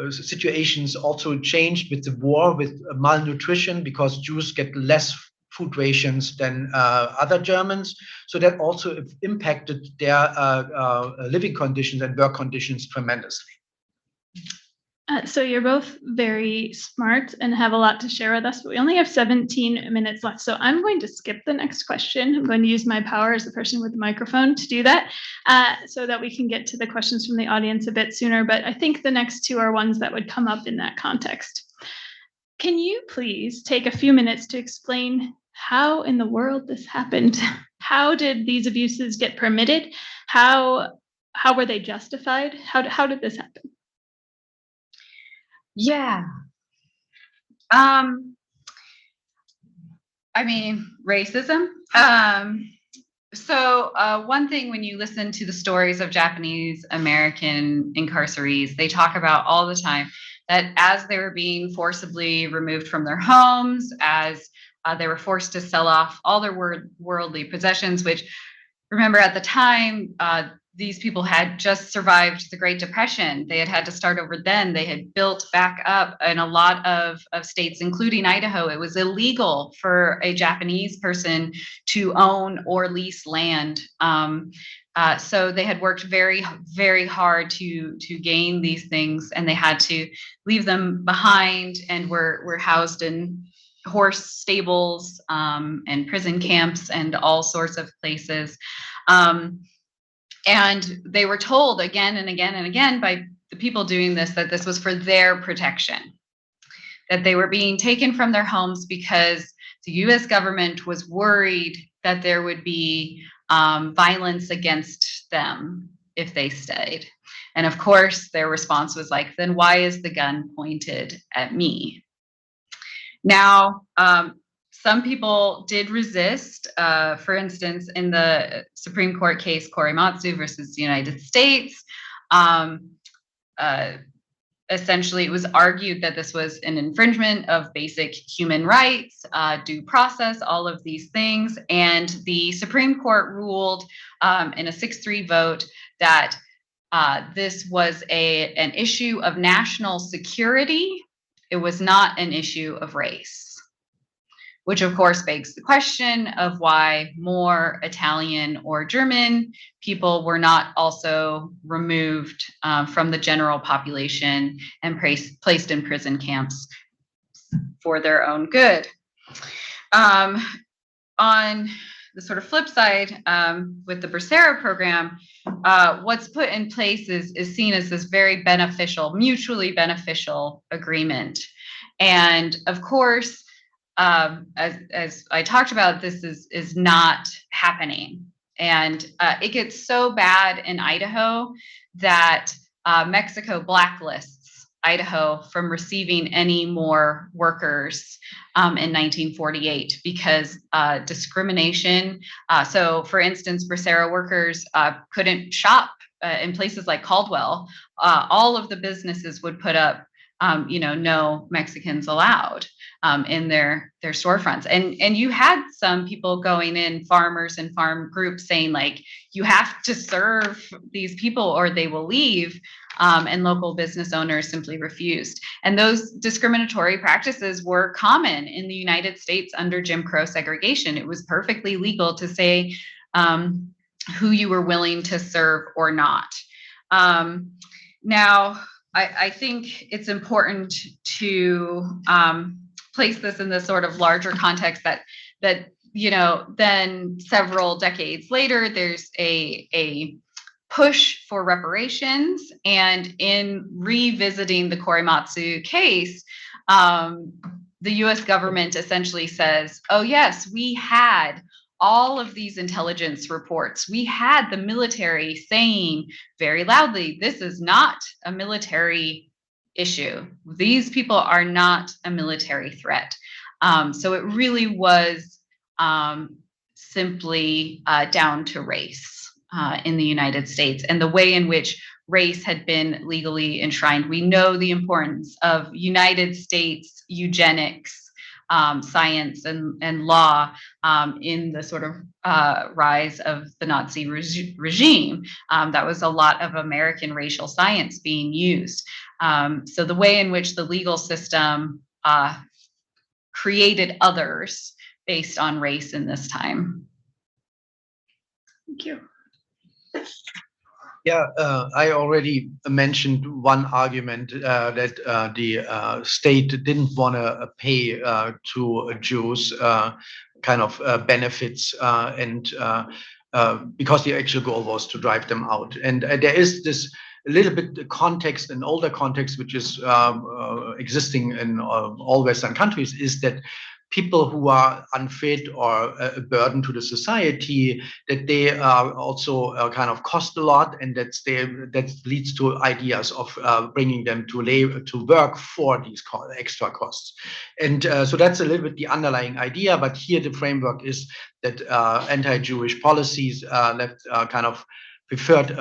Situations also changed with the war, with malnutrition, because Jews get less food rations than other Germans. So that also impacted their living conditions and work conditions tremendously. So you're both very smart and have a lot to share with us, but we only have 17 minutes left. So I'm going to skip the next question. I'm going to use my power as the person with the microphone to do that so that we can get to the questions from the audience a bit sooner. But I think the next two are ones that would come up in that context. Can you please take a few minutes to explain how in the world this happened? How did these abuses get permitted? How were they justified? How did this happen? Yeah. I mean, racism. So one thing, when you listen to the stories of Japanese American incarcerees, they talk about all the time that as they were being forcibly removed from their homes, as they were forced to sell off all their worldly possessions, which, remember, at the time, these people had just survived the Great Depression. They had to start over then. They had built back up in a lot of states, including Idaho. It was illegal for a Japanese person to own or lease land. So they had worked very, very hard to gain these things, and they had to leave them behind, and were housed in horse stables and prison camps and all sorts of places. And they were told again and again and again by the people doing this that this was for their protection, that they were being taken from their homes because the US government was worried that there would be violence against them if they stayed. And of course, their response was like, then why is the gun pointed at me? Now, some people did resist. For instance, in the Supreme Court case Korematsu versus the United States, essentially it was argued that this was an infringement of basic human rights, due process, all of these things. And the Supreme Court ruled in a 6-3 vote that this was an issue of national security. It was not an issue of race, which of course begs the question of why more Italian or German people were not also removed from the general population and placed in prison camps for their own good. On the sort of flip side, with the Bracero program, what's put in place is seen as this very beneficial, mutually beneficial agreement. And of course, as I talked about, this is not happening. And it gets so bad in Idaho that Mexico blacklists Idaho from receiving any more workers in 1948 because discrimination. So for instance, Bracero workers couldn't shop in places like Caldwell. All of the businesses would put up no Mexicans allowed in their storefronts. And you had some people going in, farmers and farm groups, saying like, you have to serve these people or they will leave. And local business owners simply refused. And those discriminatory practices were common in the United States under Jim Crow segregation. It was perfectly legal to say who you were willing to serve or not. Now, I think it's important to place this in this sort of larger context that then several decades later, there's a push for reparations. And in revisiting the Korematsu case, the US government essentially says, oh yes, we had all of these intelligence reports. We had the military saying very loudly, this is not a military issue. These people are not a military threat. So it really was simply down to race in the United States and the way in which race had been legally enshrined. We know the importance of United States eugenics, science and law in the sort of rise of the Nazi regime. That was a lot of American racial science being used. So the way in which the legal system created others based on race in this time. Thank you. Yeah, I already mentioned one argument that the state didn't want to pay to Jews kind of benefits and because the actual goal was to drive them out. And there is this a little bit context, an older context, which is existing in all Western countries, is that people who are unfit or a burden to the society, that they also kind of cost a lot, and that leads to ideas of bringing them to work for these extra costs. And so that's a little bit the underlying idea. But here the framework is that anti-Jewish policies left kind of preferred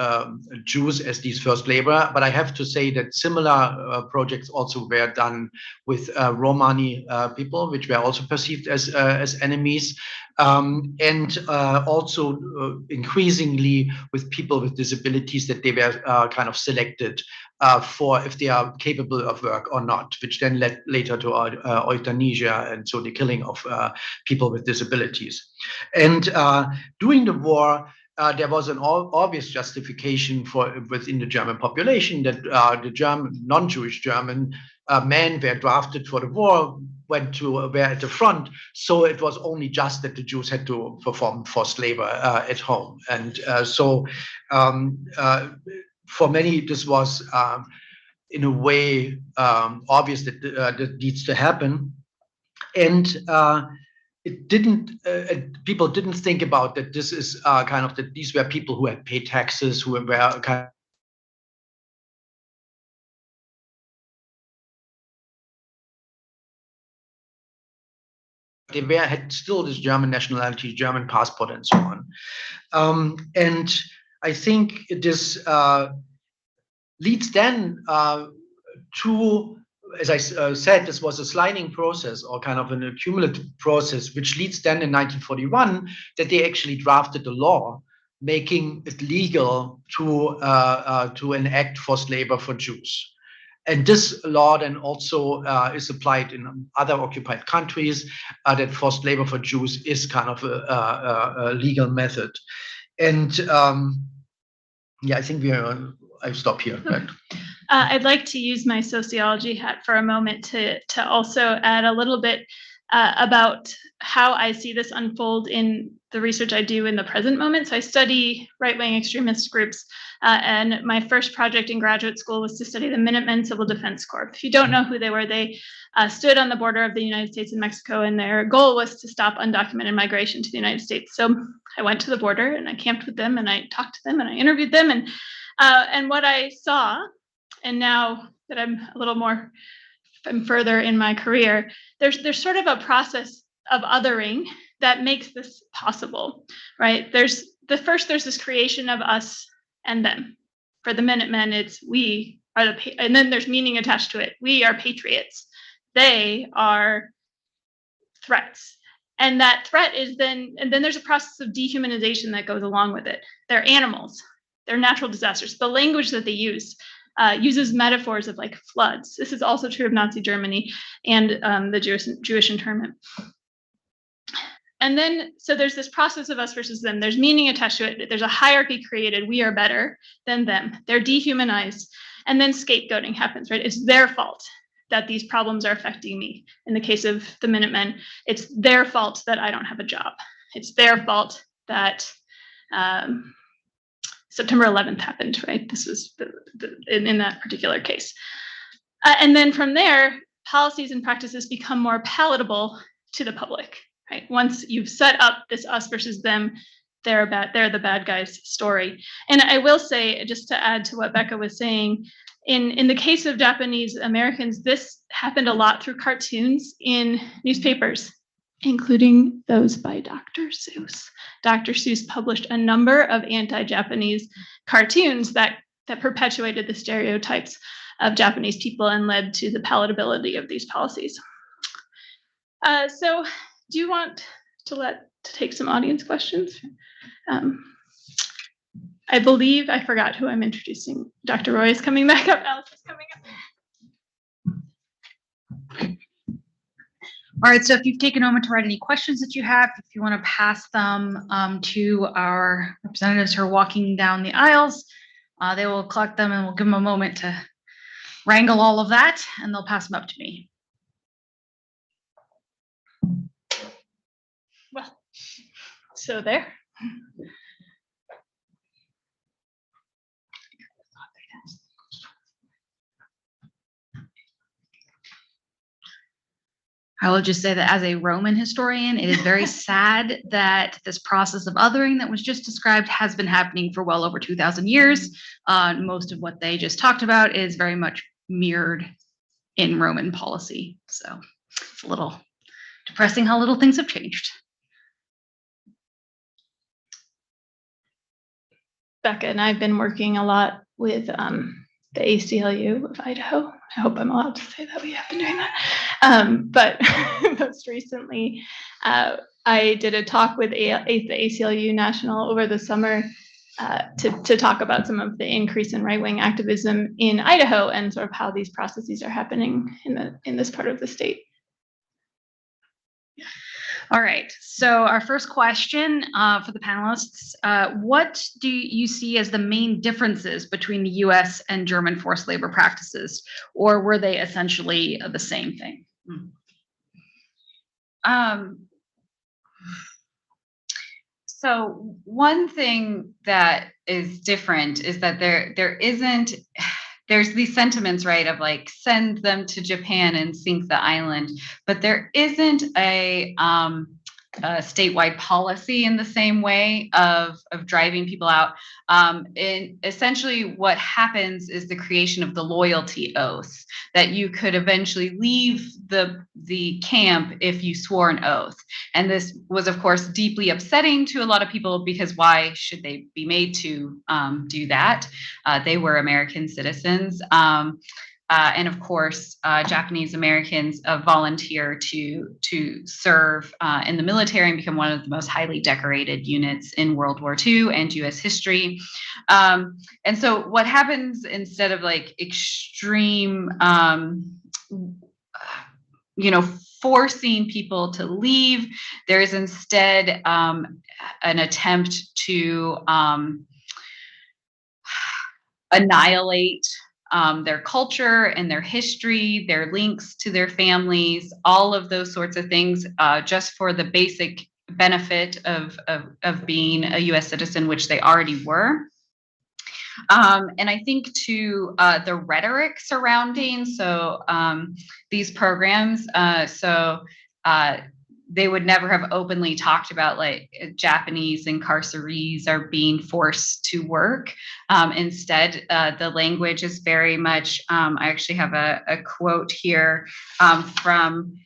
Jews as these first labor. But I have to say that similar projects also were done with Romani people, which were also perceived as enemies, and also increasingly with people with disabilities, that they were kind of selected for if they are capable of work or not, which then led later to euthanasia, and so the killing of people with disabilities. And during the war, there was an obvious justification for within the German population that the German non-Jewish German men were drafted for the war, were at the front, so it was only just that the Jews had to perform forced labor at home, and for many this was in a way obvious that that needs to happen, and it didn't. People didn't think about that. This is kind of that these were people who had paid taxes, who were kind they had still this German nationality, German passport, and so on. And I think this leads then to, as I said, this was a sliding process or kind of an accumulative process, which leads then in 1941 that they actually drafted a law making it legal to enact forced labor for Jews. And this law then also is applied in other occupied countries, that forced labor for Jews is kind of a legal method. And yeah, I think I stop here. Right? I'd like to use my sociology hat for a moment to also add a little bit about how I see this unfold in the research I do in the present moment. So I study right-wing extremist groups, and my first project in graduate school was to study the Minutemen Civil Defense Corps. If you don't know who they were, they stood on the border of the United States and Mexico, and their goal was to stop undocumented migration to the United States. So I went to the border and I camped with them and I talked to them and I interviewed them, and what I saw, and now that I'm further in my career, there's sort of a process of othering that makes this possible, right? There's this creation of us and them. For the Minutemen, it's we are and then there's meaning attached to it. We are patriots. They are threats. And that threat is then there's a process of dehumanization that goes along with it. They're animals. They're natural disasters. The language that they use uses metaphors of like floods. This is also true of Nazi Germany and the Jewish internment. And then, so there's this process of us versus them. There's meaning attached to it. There's a hierarchy created. We are better than them. They're dehumanized. And then scapegoating happens, right? It's their fault that these problems are affecting me. In the case of the Minutemen, it's their fault that I don't have a job. It's their fault that September 11th happened, right? This was in that particular case. And then from there, policies and practices become more palatable to the public, right? Once you've set up this us versus them, they're the bad guys story. And I will say, just to add to what Becca was saying, in the case of Japanese Americans, this happened a lot through cartoons in newspapers, including those by Dr. Seuss. Dr. Seuss published a number of anti-Japanese cartoons that perpetuated the stereotypes of Japanese people and led to the palatability of these policies. So do you want to take some audience questions? I believe I forgot who I'm introducing. Dr. Roy is coming back up. Alice is coming up. All right, so if you've taken a moment to write any questions that you have, if you want to pass them to our representatives who are walking down the aisles, they will collect them and we'll give them a moment to wrangle all of that and they'll pass them up to me. Well, so there. I will just say that as a Roman historian, it is very sad that this process of othering that was just described has been happening for well over 2,000 years. Most of what they just talked about is very much mirrored in Roman policy. So it's a little depressing how little things have changed. Becca and I have been working a lot with the ACLU of Idaho. I hope I'm allowed to say that we have been doing that. But most recently, I did a talk with the ACLU National over the summer to talk about some of the increase in right-wing activism in Idaho and sort of how these processes are happening in this part of the state. All right. So our first question for the panelists, what do you see as the main differences between the US and German forced labor practices, or were they essentially the same thing? So one thing that is different is that there's these sentiments, right, of like send them to Japan and sink the island, but there isn't a statewide policy in the same way of driving people out. And essentially what happens is the creation of the loyalty oath, that you could eventually leave the camp if you swore an oath. And this was, of course, deeply upsetting to a lot of people, because why should they be made to do that? They were American citizens. And of course, Japanese Americans volunteer to serve in the military and become one of the most highly decorated units in World War II and US history. And so what happens, instead of like extreme, forcing people to leave, there is instead an attempt to annihilate their culture and their history, their links to their families, all of those sorts of things, just for the basic benefit of being a US citizen, which they already were. And I think to the rhetoric surrounding these programs, they would never have openly talked about like Japanese incarcerees are being forced to work. Instead, the language is very much, I actually have a quote here from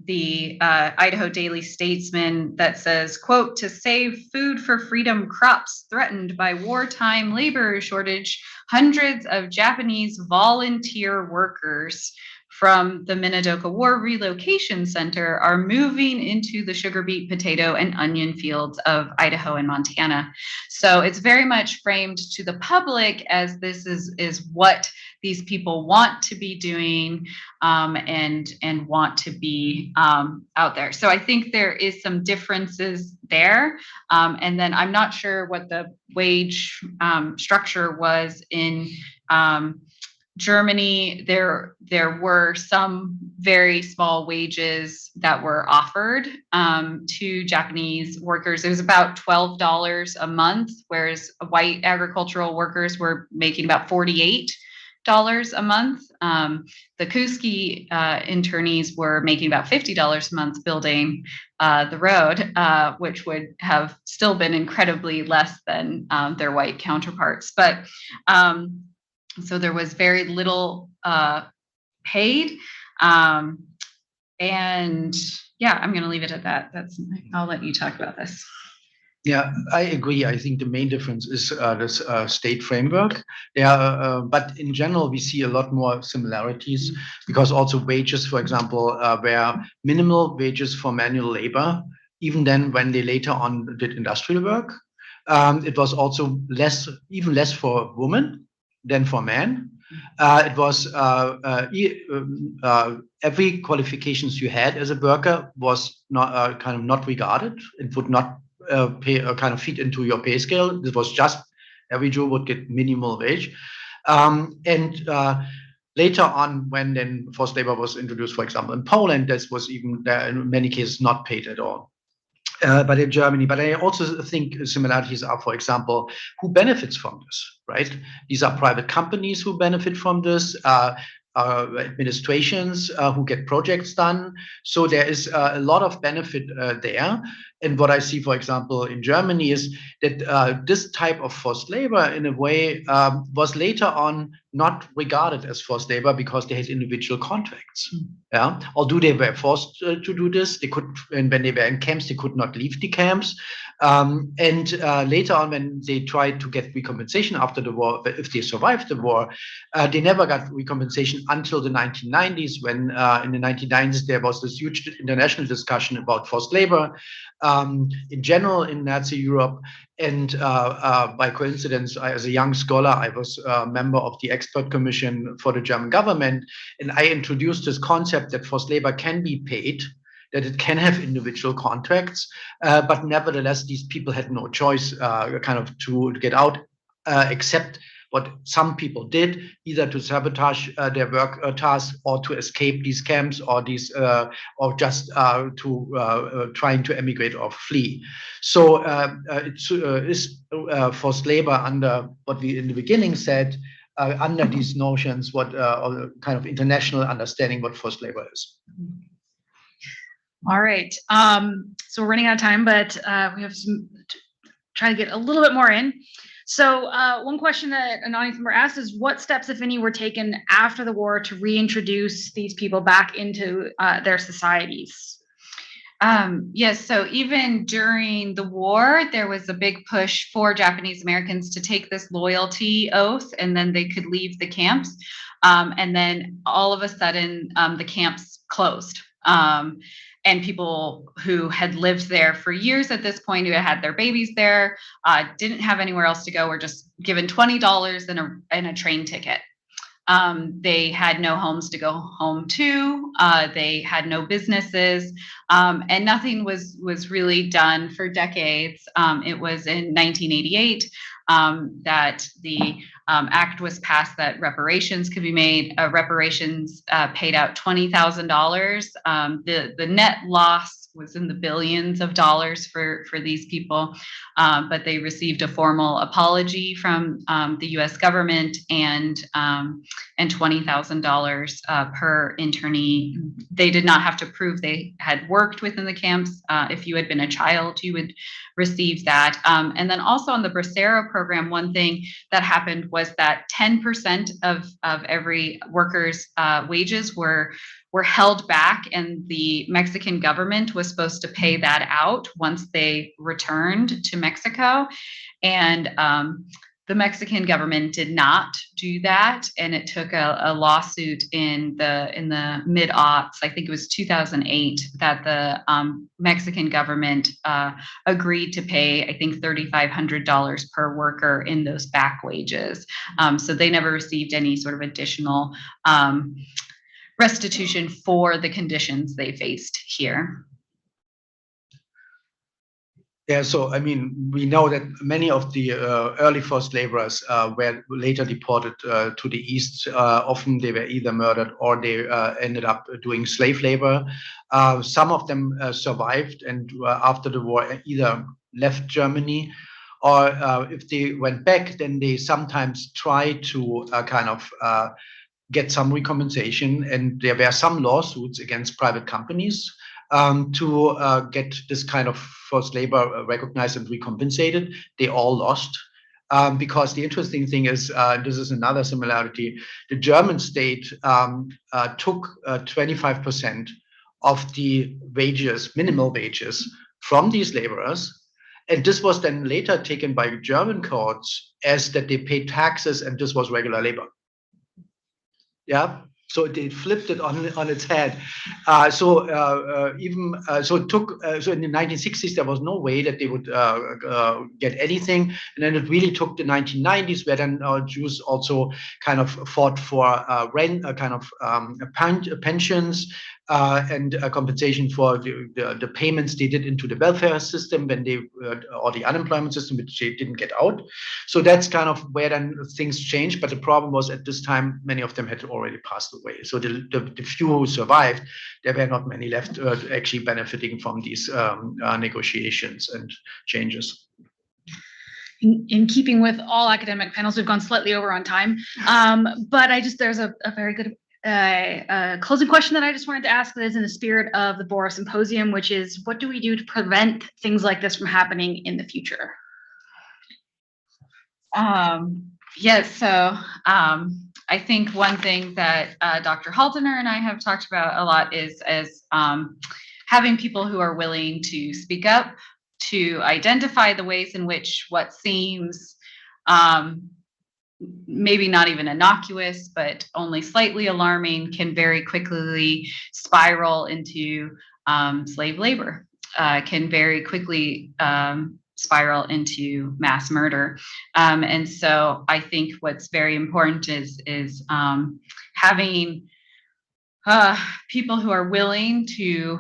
the Idaho Daily Statesman that says, quote, "To save food for freedom crops threatened by wartime labor shortage, hundreds of Japanese volunteer workers from the Minidoka War Relocation Center are moving into the sugar beet, potato, and onion fields of Idaho and Montana." So it's very much framed to the public as this is what these people want to be doing and want to be out there. So I think there is some differences there. And then I'm not sure what the wage structure was in Germany. There were some very small wages that were offered to Japanese workers. It was about $12 a month, whereas white agricultural workers were making about $48 a month. The Kuski internees were making about $50 a month building the road, which would have still been incredibly less than their white counterparts. But so there was very little paid. And yeah, I'm going to leave it at that. I'll let you talk about this. Yeah, I agree. I think the main difference is this state framework. But in general, we see a lot more similarities, because also wages, for example, were minimal wages for manual labor, even then when they later on did industrial work. It was also even less for women than for men. It was every qualifications you had as a worker was not kind of not regarded. It would not fit into your pay scale. This was just every Jew would get minimal wage. Later on, when then forced labor was introduced, for example, in Poland, this was even in many cases not paid at all. But in Germany, but I also think similarities are, for example, who benefits from this, right? These are private companies who benefit from this, administrations who get projects done. So there is a lot of benefit there. And what I see, for example, in Germany is that this type of forced labor, in a way, was later on not regarded as forced labor because they had individual contracts. Yeah, although they were forced to do this, they could, and when they were in camps, they could not leave the camps. And later on, when they tried to get recompensation after the war, if they survived the war, they never got recompensation until the 1990s, when in the 1990s there was this huge international discussion about forced labor in general in Nazi Europe. And by coincidence, as a young scholar, I was a member of the expert commission for the German government, and I introduced this concept that forced labor can be paid, that it can have individual contracts, but nevertheless, these people had no choice kind of to get out, except what some people did, either to sabotage their work tasks or to escape these camps, or these, or just to trying to emigrate or flee. So it is forced labor under what we in the beginning said, under these notions, what or kind of international understanding what forced labor is. All right. So we're running out of time, but we have some trying to get a little bit more in. So one question that an audience member asked is, what steps, if any, were taken after the war to reintroduce these people back into their societies? Yes, so even during the war, there was a big push for Japanese Americans to take this loyalty oath, and then they could leave the camps. And then all of a sudden, the camps closed. And people who had lived there for years at this point, who had their babies there, didn't have anywhere else to go, were just given $20 and a train ticket. They had no homes to go home to. They had no businesses, and nothing was really done for decades. It was in 1988 that the act was passed that reparations could be made. Reparations paid out $20,000. The net loss was in the billions of dollars for these people, but they received a formal apology from the U.S. government and $20,000 per internee. They did not have to prove they had worked within the camps. If you had been a child, you would receive that. And then also on the Bracero program, one thing that happened was that 10% of every worker's wages were held back, and the Mexican government was supposed to pay that out once they returned to Mexico. And the Mexican government did not do that, and it took a lawsuit in the mid-aughts, I think it was 2008, that the Mexican government agreed to pay, I think, $3,500 per worker in those back wages. So they never received any sort of additional restitution for the conditions they faced here. Yeah, so I mean, we know that many of the early forced laborers were later deported to the east. Often they were either murdered or they ended up doing slave labor. Some of them survived, and after the war either left Germany, or if they went back, then they sometimes tried to kind of get some recompensation, and there were some lawsuits against private companies to get this kind of forced labor recognized and recompensated. They all lost, because the interesting thing is, this is another similarity, the German state took 25% of the wages, minimal wages, from these laborers, and this was then later taken by German courts as that they paid taxes and this was regular labor. Yeah, so they flipped it on its head. So it took so in the 1960s there was no way that they would get anything, and then it really took the 1990s where then Jews also kind of fought for rent, kind of pensions. And compensation for the payments they did into the welfare system when they or the unemployment system, which they didn't get out. So that's kind of where then things changed. But the problem was at this time many of them had already passed away. So the few who survived, there were not many left actually benefiting from these negotiations and changes. In keeping with all academic panels, we've gone slightly over on time, but there's a very good closing question that I just wanted to ask that is in the spirit of the Borah Symposium, which is, what do we do to prevent things like this from happening in the future? Yes, so I think one thing that Dr. Haldener and I have talked about a lot is having people who are willing to speak up, to identify the ways in which what seems maybe not even innocuous, but only slightly alarming can very quickly spiral into slave labor, can very quickly spiral into mass murder. And so I think what's very important is having people who are willing to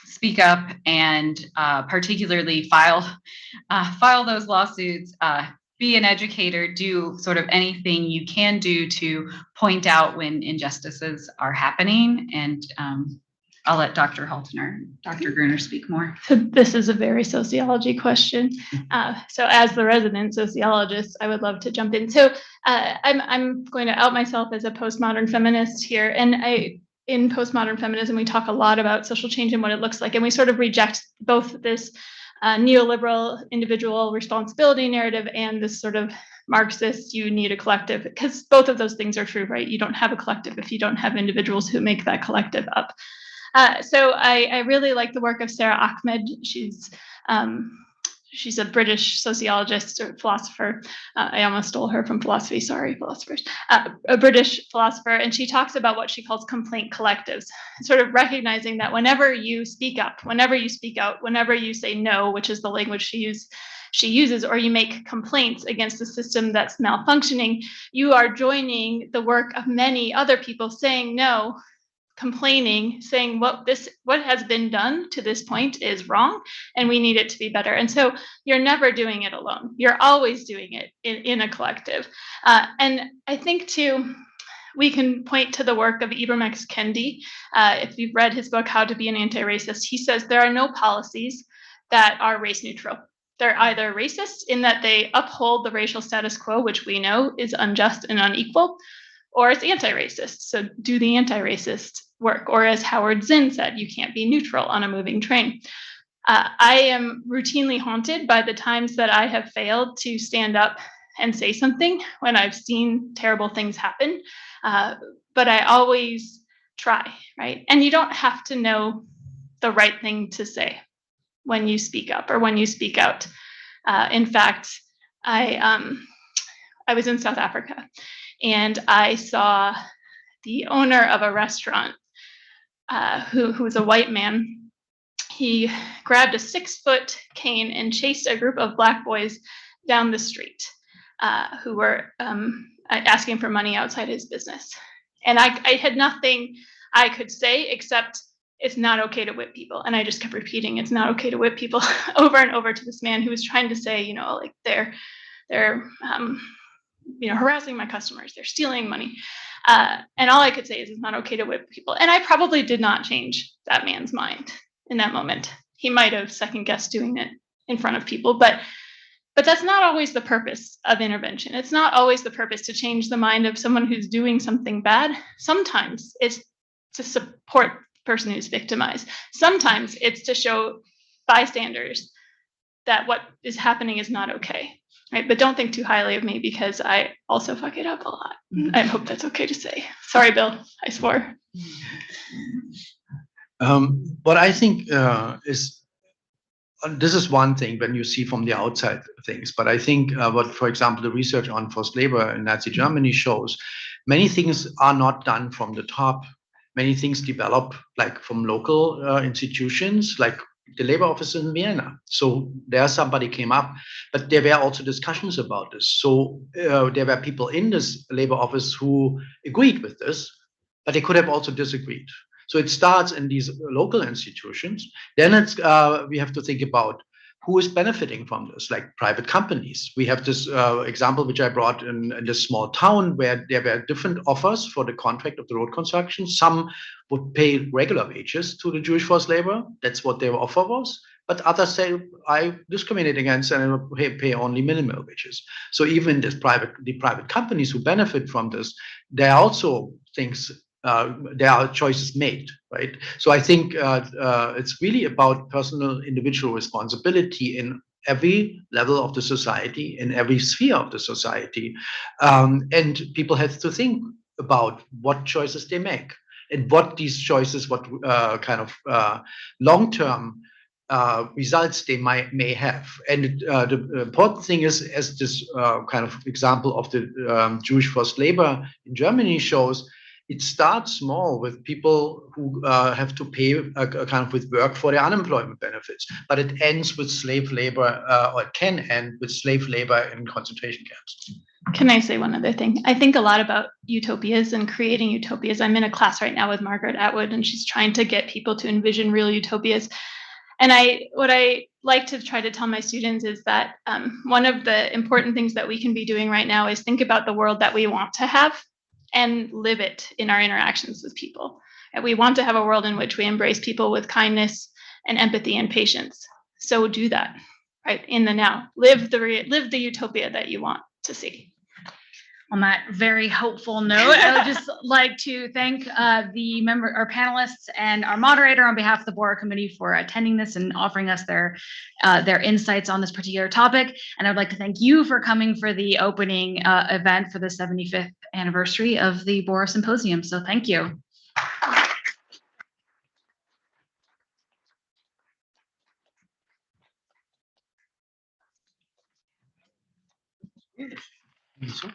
speak up and particularly file those lawsuits, be an educator, do sort of anything you can do to point out when injustices are happening. And I'll let Dr. Haldener, Dr. Gruner speak more. So this is a very sociology question. So as the resident sociologist, I would love to jump in. So I'm going to out myself as a postmodern feminist here. And in postmodern feminism, we talk a lot about social change and what it looks like. And we sort of reject both this neoliberal individual responsibility narrative and this sort of Marxist, you need a collective, because both of those things are true, right? You don't have a collective if you don't have individuals who make that collective up. So I really like the work of Sarah Ahmed. She's a British sociologist or philosopher. I almost stole her from philosophy. Sorry, philosophers. A British philosopher, and she talks about what she calls complaint collectives, sort of recognizing that whenever you speak up, whenever you speak out, whenever you say no, which is the language she uses, or you make complaints against the system that's malfunctioning, you are joining the work of many other people saying no, complaining, saying what has been done to this point is wrong and we need it to be better. And so you're never doing it alone. You're always doing it in a collective. And I think too, we can point to the work of Ibram X. Kendi. If you've read his book, How to Be an Anti-Racist, he says there are no policies that are race neutral. They're either racist in that they uphold the racial status quo, which we know is unjust and unequal, or it's anti-racist. So do the anti-racist work. Or as Howard Zinn said, you can't be neutral on a moving train. I am routinely haunted by the times that I have failed to stand up and say something when I've seen terrible things happen. But I always try, right? And you don't have to know the right thing to say when you speak up or when you speak out. In fact, I was in South Africa and I saw the owner of a restaurant who was a white man. He grabbed a 6-foot cane and chased a group of Black boys down the street who were asking for money outside his business. And I had nothing I could say except it's not okay to whip people. And I just kept repeating, it's not okay to whip people over and over to this man who was trying to say, like they're harassing my customers, they're stealing money. And all I could say is it's not okay to whip people. And I probably did not change that man's mind in that moment. He might have second guessed doing it in front of people, but that's not always the purpose of intervention. It's not always the purpose to change the mind of someone who's doing something bad. Sometimes it's to support the person who's victimized. Sometimes it's to show bystanders that what is happening is not okay. Right, but don't think too highly of me because I also fuck it up a lot. I hope that's okay to say. Sorry, Bill, I swore. What I think is, this is one thing when you see from the outside things, but I think what, for example, the research on forced labor in Nazi Germany shows, many things are not done from the top. Many things develop like from local institutions, like the labor office in Vienna. So there somebody came up, but there were also discussions about this. So there were people in this labor office who agreed with this, but they could have also disagreed. So it starts in these local institutions. Then it's we have to think about who is benefiting from this, like private companies. We have this example which I brought in this small town where there were different offers for the contract of the road construction. Some would pay regular wages to the Jewish forced labor. That's what their offer was. But others say, I discriminate against and I will pay only minimal wages. So even the private companies who benefit from this, there are also things, there are choices made, right? So I think it's really about personal individual responsibility in every level of the society, in every sphere of the society. And people have to think about what choices they make and what these choices, what kind of long-term results they may have. And the important thing is, as this kind of example of the Jewish forced labor in Germany shows, it starts small with people who have to pay a kind of with work for their unemployment benefits, but it ends with slave labor, or it can end with slave labor in concentration camps. Can I say one other thing? I think a lot about utopias and creating utopias. I'm in a class right now with Margaret Atwood, and she's trying to get people to envision real utopias. And what I like to try to tell my students is that one of the important things that we can be doing right now is think about the world that we want to have and live it in our interactions with people. And we want to have a world in which we embrace people with kindness and empathy and patience. So do that, right, in the now. Live the utopia that you want to see. On that very hopeful note, I would just like to thank our panelists and our moderator on behalf of the Borah Committee for attending this and offering us their insights on this particular topic. And I'd like to thank you for coming for the opening event for the 75th anniversary of the Borah Symposium. So thank you. So